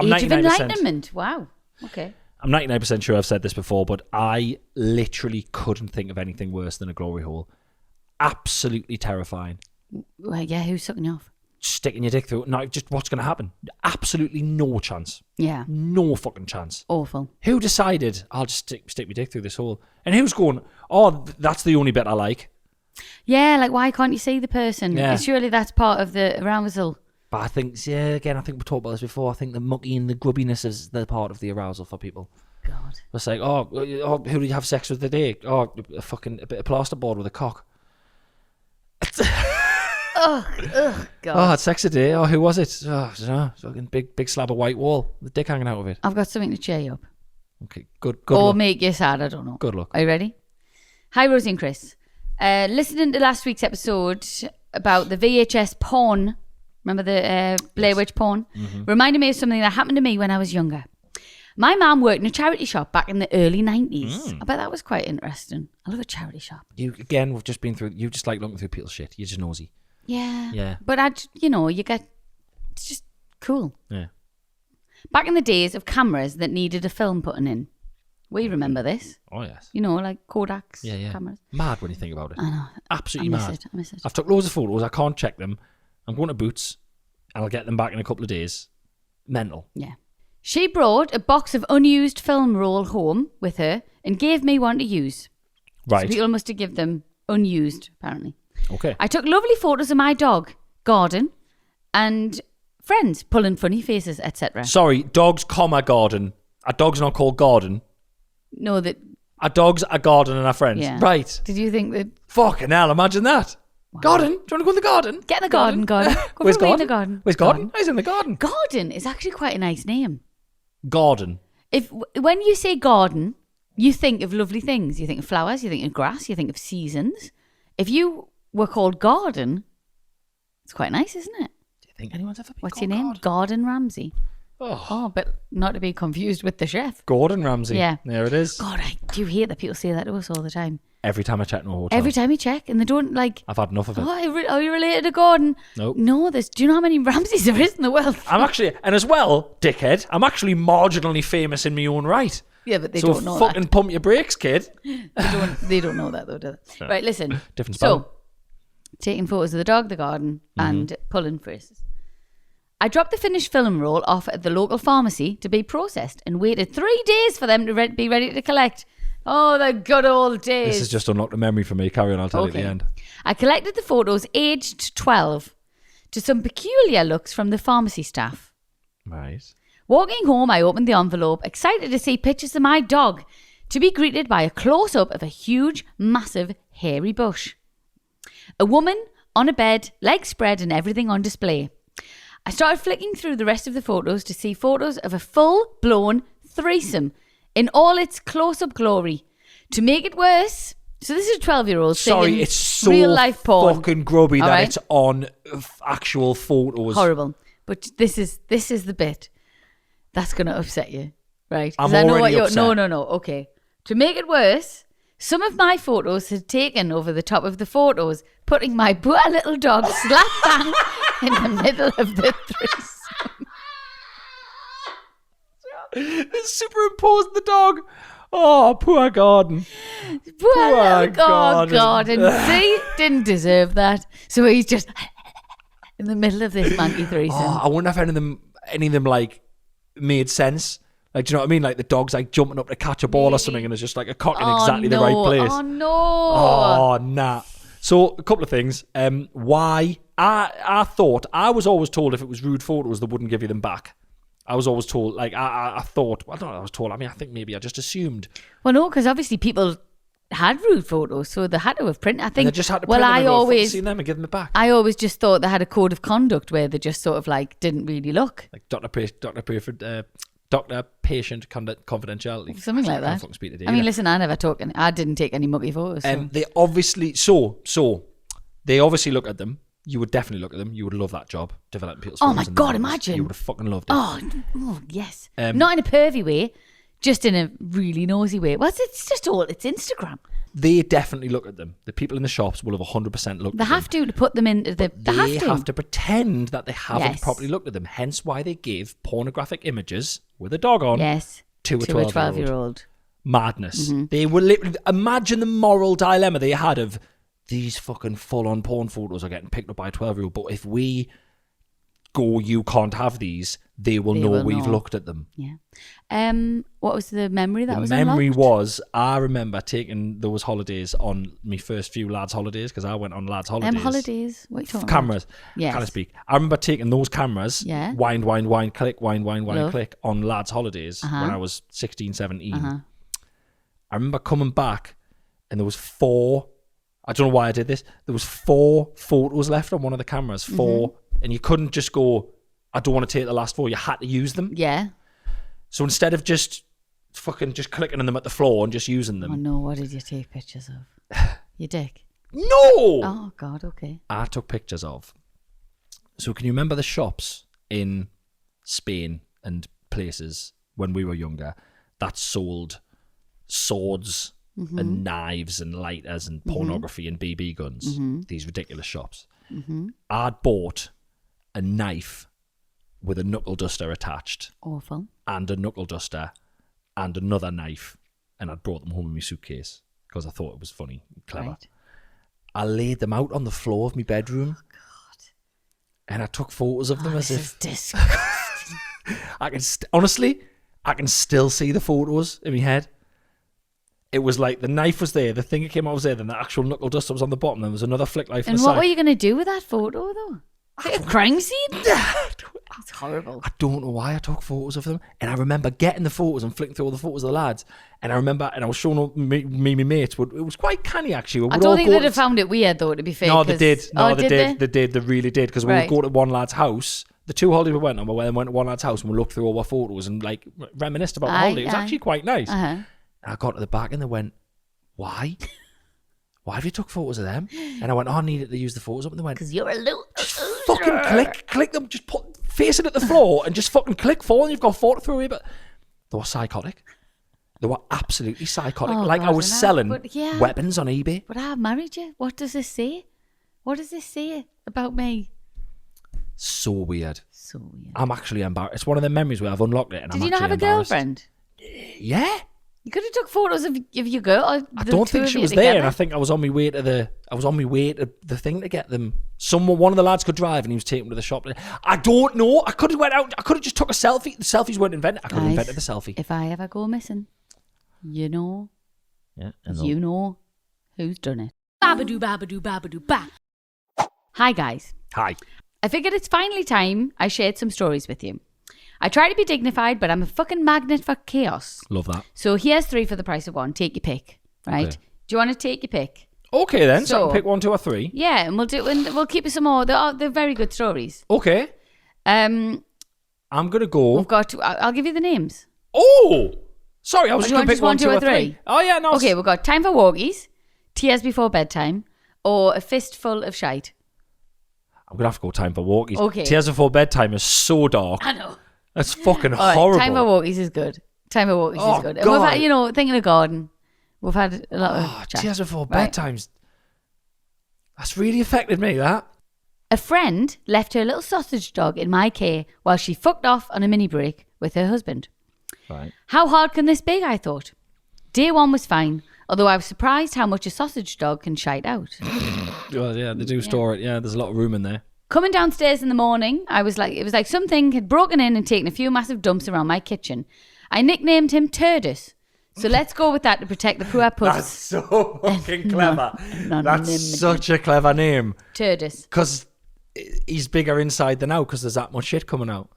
Age of 99%. Enlightenment. Wow. Okay. I'm 99% sure I've said this before, but I literally couldn't think of anything worse than a glory hole. Absolutely terrifying. Well, yeah, who's sucking you off? Sticking your dick through it. No, just what's going to happen? Absolutely no chance. Yeah. No fucking chance. Awful. Who decided, I'll just stick my dick through this hole? And who's going, oh, that's the only bit I like? Yeah, like why can't you see the person? Yeah. Surely that's part of the arousal. But I think, yeah, again, I think we talked about this before. I think the mucky and the grubbiness is the part of the arousal for people. God. It's like, oh, who did you have sex with today? Oh, a bit of plasterboard with a cock. God. Oh, I had sex today. Oh, who was it? Oh, I don't know. Fucking big slab of white wall. The dick hanging out of it. I've got something to cheer you up. Okay, good Or luck. make you sad, I don't know. Good luck. Are you ready? Hi, Rosie and Chris. Listening to last week's episode about the VHS porn, remember the Blair Witch porn? Mm-hmm. Reminded me of something that happened to me when I was younger. My mum worked in a charity shop back in the early 90s. I bet that was quite interesting. I love a charity shop. We've just been through, you just like looking through people's shit. You're just nosy. Yeah. Yeah. But it's just cool. Yeah. Back in the days of cameras that needed a film putting in. We remember this. Oh, yes. You know, like Kodak's Yeah. cameras. Mad when you think about it. I know. Absolutely mad. I miss it. I've took loads of photos. I can't check them. I'm going to Boots. And I'll get them back in a couple of days. Mental. Yeah. She brought a box of unused film roll home with her and gave me one to use. Right. So people must have given them unused, apparently. Okay. I took lovely photos of my dog, Gordon, and friends pulling funny faces, etc. Sorry, dogs, garden. A dog's not called Gordon. know that. Our dogs, our garden, and our friends. Yeah. Right. Did you think that? Fucking hell, imagine that. Wow. Garden? Do you want to go in the garden? Get in the garden. Go Where's for a wee in garden? the garden. Where's garden? He's in the garden. Garden is actually quite a nice name. Garden. When you say garden, you think of lovely things. You think of flowers. You think of grass. You think of seasons. If you were called garden, it's quite nice, isn't it? Do you think anyone's ever been What's called your name? Garden? Gordon Ramsay. Oh, But not to be confused with the chef. Gordon Ramsay. Yeah. There it is. God, I do hate that people say that to us all the time. Every time I check in a hotel. Every time you check, and they don't like. I've had enough of it. Oh, are you related to Gordon? Nope. No, do you know how many Ramsays there is in the world? I'm actually, and as well, dickhead, I'm actually marginally famous in my own right. Yeah, but they so don't know fucking that. pump your brakes, kid. They don't know that though, do they? Right, listen. Different spelling. So, taking photos of the dog, the garden, and pulling phrases. I dropped the finished film roll off at the local pharmacy to be processed and waited 3 days for them to be ready to collect. Oh, the good old days. This has just unlocked a memory for me. Carry on, I'll tell you at the end. I collected the photos aged 12 to some peculiar looks from the pharmacy staff. Right. Walking home, I opened the envelope, excited to see pictures of my dog, to be greeted by a close-up of a huge, massive, hairy bush. A woman on a bed, legs spread and everything on display. I started flicking through the rest of the photos to see photos of a full-blown threesome in all its close-up glory. To make it worse, so this is a 12-year-old Sorry, it's so real-life porn. fucking grubby All that right? it's on actual photos. Horrible. But this is the bit that's going to upset you, right? 'Cause I'm I know already what upset. No. Okay. To make it worse, some of my photos had taken over the top of the photos, putting my poor little dog slap bang in the middle of the threesome. They superimposed the dog. Oh, poor garden. Poor little Gordon. Gordon. See, didn't deserve that. So he's just in the middle of this monkey threesome. Oh, I wonder if any of them like made sense. Like, do you know what I mean? Like the dog's like jumping up to catch a ball or something, and it's just like a cock in exactly the right place. Oh no! Oh nah. So a couple of things. Why? I thought I was always told if it was rude photos, they wouldn't give you them back. I was always told. Like I thought. Well, I don't know. I was told. I mean, I think maybe I just assumed. Well, no, because obviously people had rude photos, so they had to have printed. I think. And they just had to print them and go, "Fucking seen them and give them it back. I always just thought they had a code of conduct where they just sort of like didn't really look. Like doctor-patient confidentiality. Something like I can't that. fucking speak today, I mean, either. listen, I didn't take any mucky photos. So. They obviously they obviously look at them. You would definitely look at them. You would love that job, developing people's Oh photos my and God, numbers. imagine. You would have fucking loved it. Oh yes. Not in a pervy way, just in a really nosy way. Well, it's Instagram. They definitely look at them. The people in the shops will have 100% looked They at them. have to put them into the. They have to pretend that they haven't Yes. properly looked at them. Hence why they give pornographic images with a dog on Yes. to a To a 12-year-old. 12-year-old. Madness. Mm-hmm. They were literally... Imagine the moral dilemma they had of these fucking full-on porn photos are getting picked up by a 12-year-old, but if we go, you can't have these, they will know we've looked at them. Yeah. What was the memory that The was memory unlocked? was, I remember taking those holidays on my first few lads' holidays, because I went on lads' holidays. Holidays. What are you talking Cameras. Yes. Can I speak? I remember taking those cameras, Yeah. wind, click, wind, Love. click, on lads' holidays Uh-huh. when I was 16, 17. Uh-huh. I remember coming back and there was 4, I don't know why I did this, there was 4 photos left on one of the cameras, 4, and you couldn't just go, I don't want to take the last 4, you had to use them. Yeah. So instead of just fucking just clicking on them at the floor and just using them. Oh no, what did you take pictures of? Your dick. No! Oh God, okay. I took pictures of. So can you remember the shops in Spain and places when we were younger that sold swords and knives and lighters and pornography and BB guns? These ridiculous shops. I'd bought a knife with a knuckle duster attached Awful. and a knuckle duster and another knife, and I'd brought them home in my suitcase because I thought it was funny and clever. Right. I laid them out on the floor of my bedroom. Oh, God. And I took photos of them as This if... is disgusting. I can honestly, I can still see the photos in my head. It was like the knife was there, the thing that came out was there, then the actual knuckle duster was on the bottom, there was another flick knife on And the what side. were you going to do with that photo though? A crime scene? It's horrible. I don't know why I took photos of them. And I remember getting the photos and flicking through all the photos of the lads. And I remember, and I was showing up me my mates. But it was quite canny, actually. I don't think they'd have found it weird, though, to be fair. No, they did. No, they did. They? They did. They really did. Because we would go to one lad's house. The 2 holidays we went on, we went to one lad's house and we looked through all our photos and like reminisced about the holiday. It was actually quite nice. And I got to the back and they went, "Why? Why have you took photos of them?" And I went, "Oh, I needed to use the photos up." And they went, "Because you're a loser. Fucking click them, just put face it at the floor and just fucking click forward and you've got photo through it." But they were psychotic. They were absolutely psychotic. Like I was selling weapons on eBay. But I married you. What does this say? What does this say about me? So weird. So weird. I'm actually embarrassed. It's one of the memories where I've unlocked it and Did I'm you not have a girlfriend? Yeah. You could have took photos of your girl. I don't think she was there, and I think I was on my way to the thing to get them. One of the lads could drive, and he was taking them to the shop. I don't know. I could have went out. I could have just took a selfie. The selfies weren't invented. I could have invented the selfie. If I ever go missing, you know. Yeah. You know who's done it. Babadoo, babadoo, babadoo, ba. Hi guys. Hi. I figured it's finally time I shared some stories with you. I try to be dignified, but I'm a fucking magnet for chaos. Love that. So here's 3 for the price of 1. Take your pick, right? Okay. Do you want to take your pick? Okay then, so I can pick 1, 2 or 3. Yeah, and we'll keep it some more. They're very good stories. Okay. I'm gonna go. We've got. I'll give you the names. Oh, sorry, I was just gonna pick 1, 2 or 3. Oh yeah, no. Okay, we've got time for walkies, tears before bedtime, or a fistful of shite. I'm gonna have to go time for walkies. Okay. Tears before bedtime is so dark. I know. That's fucking horrible. Time for walkies is good. Time for walkies is good. And we've had, thinking of garden. We've had a lot of chat. Tears before bedtimes. That's really affected me, that. A friend left her little sausage dog in my care while she fucked off on a mini break with her husband. Right. How hard can this be, I thought. Day 1 was fine, although I was surprised how much a sausage dog can shite out. Well, yeah, they do store it. Yeah, there's a lot of room in there. Coming downstairs in the morning, it was like something had broken in and taken a few massive dumps around my kitchen. I nicknamed him Turdus. So let's go with that to protect the poor pups. That's so fucking clever. That's such a clever name. Turdus. Because he's bigger inside than out because there's that much shit coming out.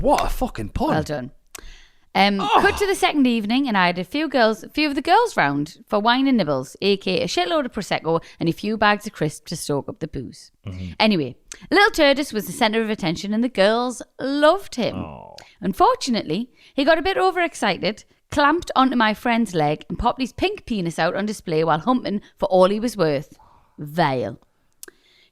What a fucking pun. Well done. Cut to the second evening, and I had a few of the girls round for wine and nibbles, aka a shitload of prosecco and a few bags of crisps to soak up the booze. Mm-hmm. Anyway, little Turdus was the centre of attention, and the girls loved him. Oh. Unfortunately, he got a bit overexcited, clamped onto my friend's leg, and popped his pink penis out on display while humping for all he was worth. Vile.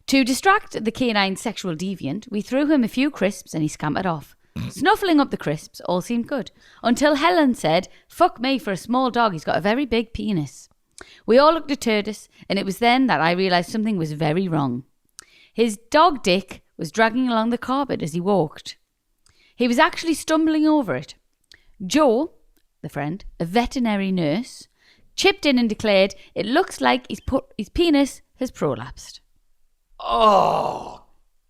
To distract the canine sexual deviant, we threw him a few crisps, and he scampered off. Snuffling up the crisps, all seemed good. Until Helen said, "Fuck me, for a small dog, he's got a very big penis." We all looked at Turdus, and it was then that I realised something was very wrong. His dog dick was dragging along the carpet as he walked. He was actually stumbling over it. Jo, the friend, a veterinary nurse, chipped in and declared, "It looks like his penis has prolapsed." Oh,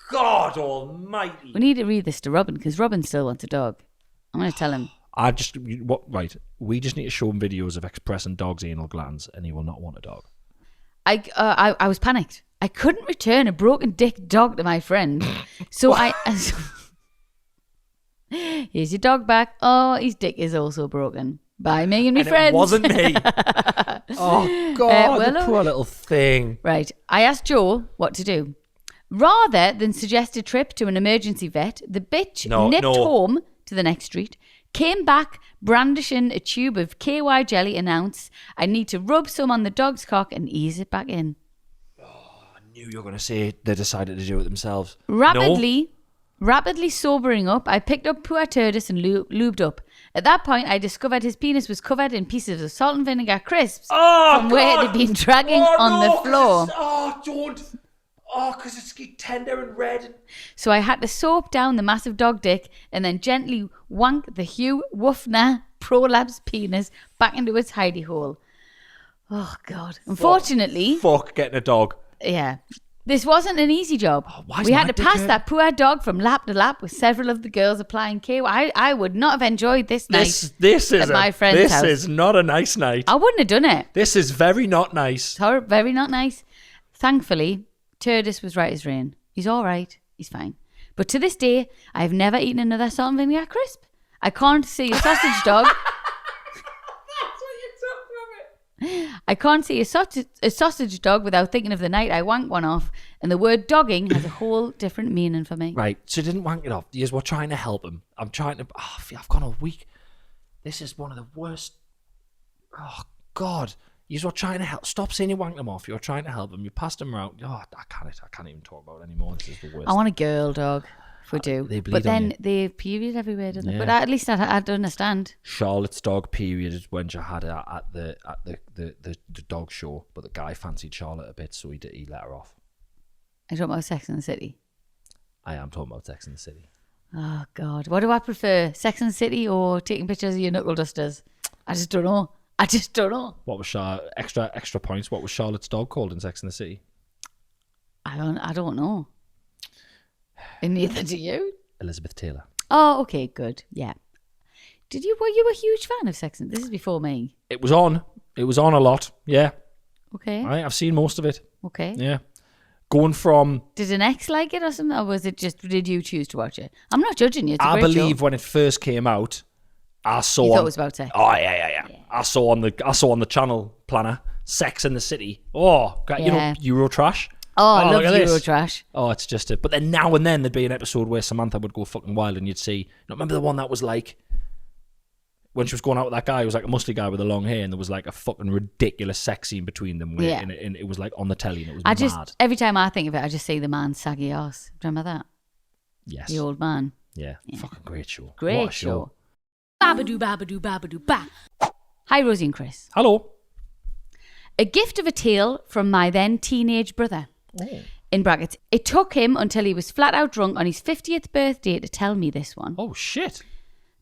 God almighty. We need to read this to Robin because Robin still wants a dog. I'm going to tell him. We just need to show him videos of expressing dogs' anal glands and he will not want a dog. I was panicked. I couldn't return a broken dick dog to my friend. So here's your dog back. Oh, his dick is also broken. By me and my friends. It wasn't me. Oh, God, the poor little thing. Right. I asked Jo what to do. Rather than suggest a trip to an emergency vet, the bitch nipped home to the next street, came back brandishing a tube of KY jelly, announced, "I need to rub some on the dog's cock and ease it back in." Oh, I knew you were going to say they decided to do it themselves. Rapidly sobering up, I picked up poor Turdus and lubed up. At that point, I discovered his penis was covered in pieces of salt and vinegar crisps from where it had been dragging on the floor. Oh, don't. Oh, because it's tender and red. So I had to soap down the massive dog dick and then gently wank the Hugh Wuffner prolapse penis back into its hidey hole. Oh, God. Unfortunately... Fuck getting a dog. Yeah. This wasn't an easy job. We had to pass that poor dog from lap to lap with several of the girls applying KY. I would not have enjoyed this night at my friend's house. This is not a nice night. I wouldn't have done it. This is very not nice. Very not nice. Thankfully, Turdis was right as rain. He's all right. He's fine. But to this day, I've never eaten another salt and vinegar crisp. I can't see a sausage dog. That's what you took from it. I can't see a sausage dog without thinking of the night I wanked one off. And the word dogging has a whole different meaning for me. Right, so didn't wank it off. Yes, we're trying to help him. I'm trying to... Oh, I've gone a week. This is one of the worst... Oh, God. You're trying to help. Stop saying you wanked them off. You're trying to help him. You passed him around. Oh, I can't even talk about it anymore. This is the worst. I want a girl dog. If we do. They bleed but on then you. they have period everywhere, doesn't it? Yeah. But at least I'd understand. Charlotte's dog period is when she had her at the dog show, but the guy fancied Charlotte a bit, so he let her off. Are you talking about Sex and the City? I am talking about Sex and the City. Oh, God. What do I prefer? Sex and the City or taking pictures of your knuckle dusters? I just don't know. What was extra points? What was Charlotte's dog called in Sex and the City? I don't know. And neither do you. Elizabeth Taylor. Oh, okay, good. Yeah. Were you a huge fan of Sex and... This is before me. It was on a lot. Yeah. Okay. Right, I've seen most of it. Okay. Yeah. Going from... Did an ex like it or something? Or was it just... Did you choose to watch it? I'm not judging you. It's a I great believe show. when it first came out, I saw... You thought it was about sex? Oh, yeah. I saw on the channel planner, Sex and the City. Oh, God, you know, Eurotrash. Oh, I love look at this. Eurotrash. Oh, it's just it. But then now and then there'd be an episode where Samantha would go fucking wild and you'd see... Remember the one that was like... When she was going out with that guy, it was like a muscly guy with the long hair, and there was like a fucking ridiculous sex scene between them. Where, and it was like on the telly, and it was mad. Every time I think of it, I just see the man's saggy ass. Remember that? Yes. The old man. Yeah. Fucking great show. Great What a show. Babadoo, babadoo, babadoo, ba. Hi, Rosie and Chris. Hello. A gift of a tale from my then teenage brother. Oh. In brackets, it took him until he was flat out drunk on his 50th birthday to tell me this one. Oh, shit.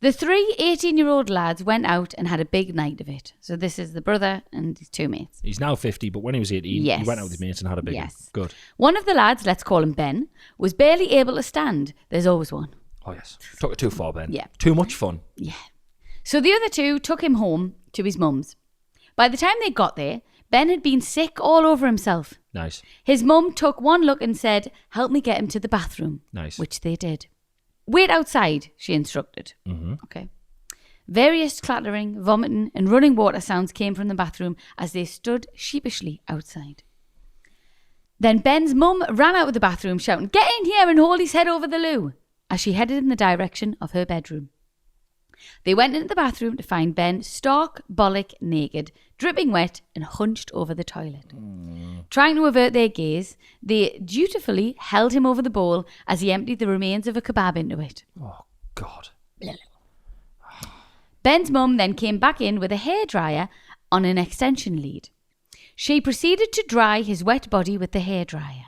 The 3 18-year-old lads went out and had a big night of it. So this is the brother and his 2 mates. He's now 50, but when he was 18, Yes. he went out with his mates and had a big one. Good. One of the lads, let's call him Ben, was barely able to stand. There's always one. Oh, yes. Took it too far, Ben. Yeah. Too much fun. Yeah. So the other 2 took him home to his mum's. By the time they got there, Ben had been sick all over himself. Nice. His mum took one look and said, "Help me get him to the bathroom." Nice. Which they did. "Wait outside," she instructed. Mm-hmm. Okay. Various clattering, vomiting, and running water sounds came from the bathroom as they stood sheepishly outside. Then Ben's mum ran out of the bathroom shouting, "Get in here and hold his head over the loo," as she headed in the direction of her bedroom. They went into the bathroom to find Ben stark, bollock naked, dripping wet, and hunched over the toilet. Trying to avert their gaze, they dutifully held him over the bowl as he emptied the remains of a kebab into it. Oh, God. Ben's mum then came back in with a hairdryer on an extension lead. She proceeded to dry his wet body with the hairdryer.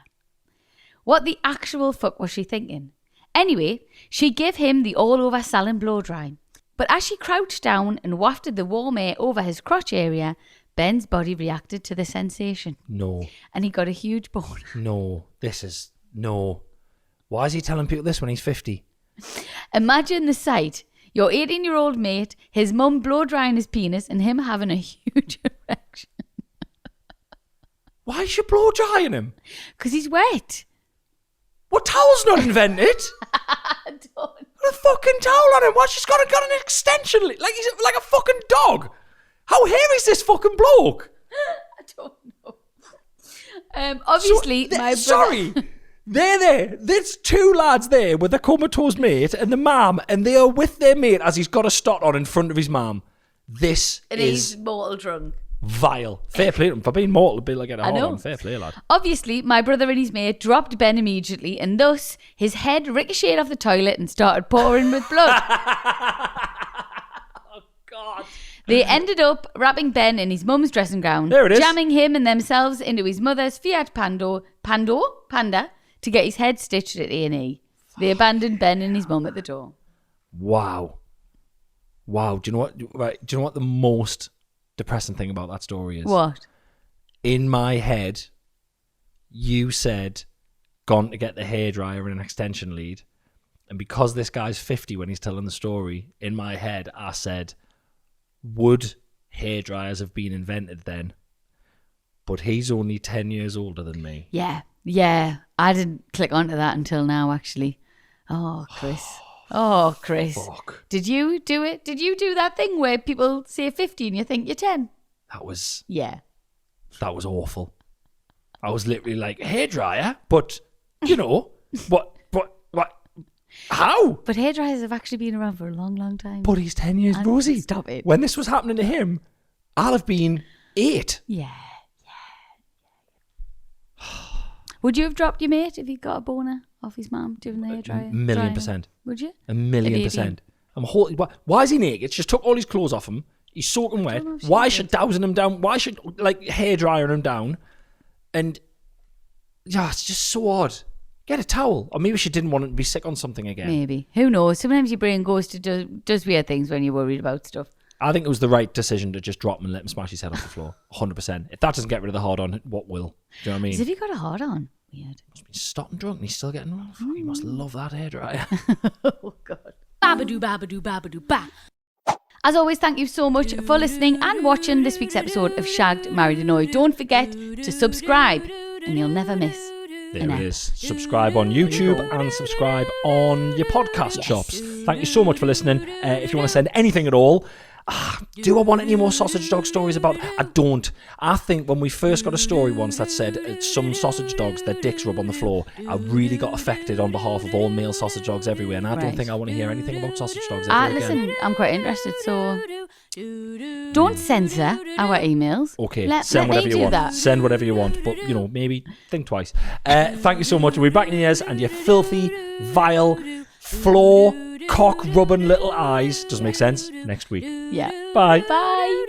What the actual fuck was she thinking? Anyway, she gave him the all-over salon blow-dry. But as she crouched down and wafted the warm air over his crotch area, Ben's body reacted to the sensation. No. And he got a huge boner. No. No. Why is he telling people this when he's 50? Imagine the sight. Your 18-year-old mate, his mum blow-drying his penis, and him having a huge erection. Why is she blow drying him? Because he's wet. What towel's not invented? I don't Put a fucking towel on him. Why she's got an extension like he's like a fucking dog? How hairy is this fucking bloke? I don't know. Obviously, my brother... Sorry. They're there. There's 2 lads there with a comatose mate and the mum, and they are with their mate as he's got a stot on in front of his mum. This And is he's mortal drunk. vile. Fair play to him for being mortal. Be like, I know. Fair play, lad. Obviously, my brother and his mate dropped Ben immediately, and thus his head ricocheted off the toilet and started pouring with blood. Oh, God. They ended up wrapping Ben in his mum's dressing gown, There it is. jamming him and themselves into his mother's Fiat Panda to get his head stitched at A&E. They abandoned Ben and his mum at the door. Wow. Do you know what? Right. Do you know what the most depressing thing about that story is? What? In my head, you said gone to get the hairdryer and an extension lead, and because this guy's 50 when he's telling the story, in my head I said, would hairdryers have been invented then? But he's only 10 years older than me. Yeah. Yeah, I didn't click onto that until now, actually. Oh, Chris. Oh, Chris. Fuck. Did you do it? Did you do that thing where people say 50 and you think you're 10? That was awful. I was literally like, hairdryer? But, you know, what, how? But hairdryers have actually been around for a long, long time. But he's 10 years, Rosie. Stop it. When this was happening to him, I'll have been 8. Yeah. Would you have dropped your mate if he got a boner off his mum doing the hairdryer? 1,000,000%. Would you? 1,000,000%. Why is he naked? Just took all his clothes off him. He's soaking wet. Why should dousing him down? Why should, like, hairdrying him down? And, yeah, it's just so odd. Get a towel. Or maybe she didn't want him to be sick on something again. Maybe. Who knows? Sometimes your brain goes to does weird things when you're worried about stuff. I think it was the right decision to just drop him and let him smash his head off the floor. 100%. If that doesn't get rid of the hard on, what will? Do you know what I mean? As if he got a hard on. Weird. Must be stopping drunk and he's still getting... Oh, fuck, he must love that hairdryer. Oh, God. Babadoo, babadoo, babadoo, ba. As always, thank you so much for listening and watching this week's episode of Shagged, Married, Annoyed. Don't forget to subscribe and you'll never miss There it is. Subscribe on YouTube and subscribe on your podcast shops. Thank you so much for listening. If you want to send anything at all, do I want any more sausage dog stories about? I don't. I think when we first got a story once that said some sausage dogs, their dicks rub on the floor, I really got affected on behalf of all male sausage dogs everywhere. And I don't think I want to hear anything about sausage dogs ever again. Listen, I'm quite interested, so don't censor our emails. Okay, send whatever you want. That. Send whatever you want, but, you know, maybe think twice. Thank you so much. We'll be back in your ears and your filthy, vile, floor cock rubbing little eyes. Doesn't make sense. Next week. Yeah. Bye. Bye.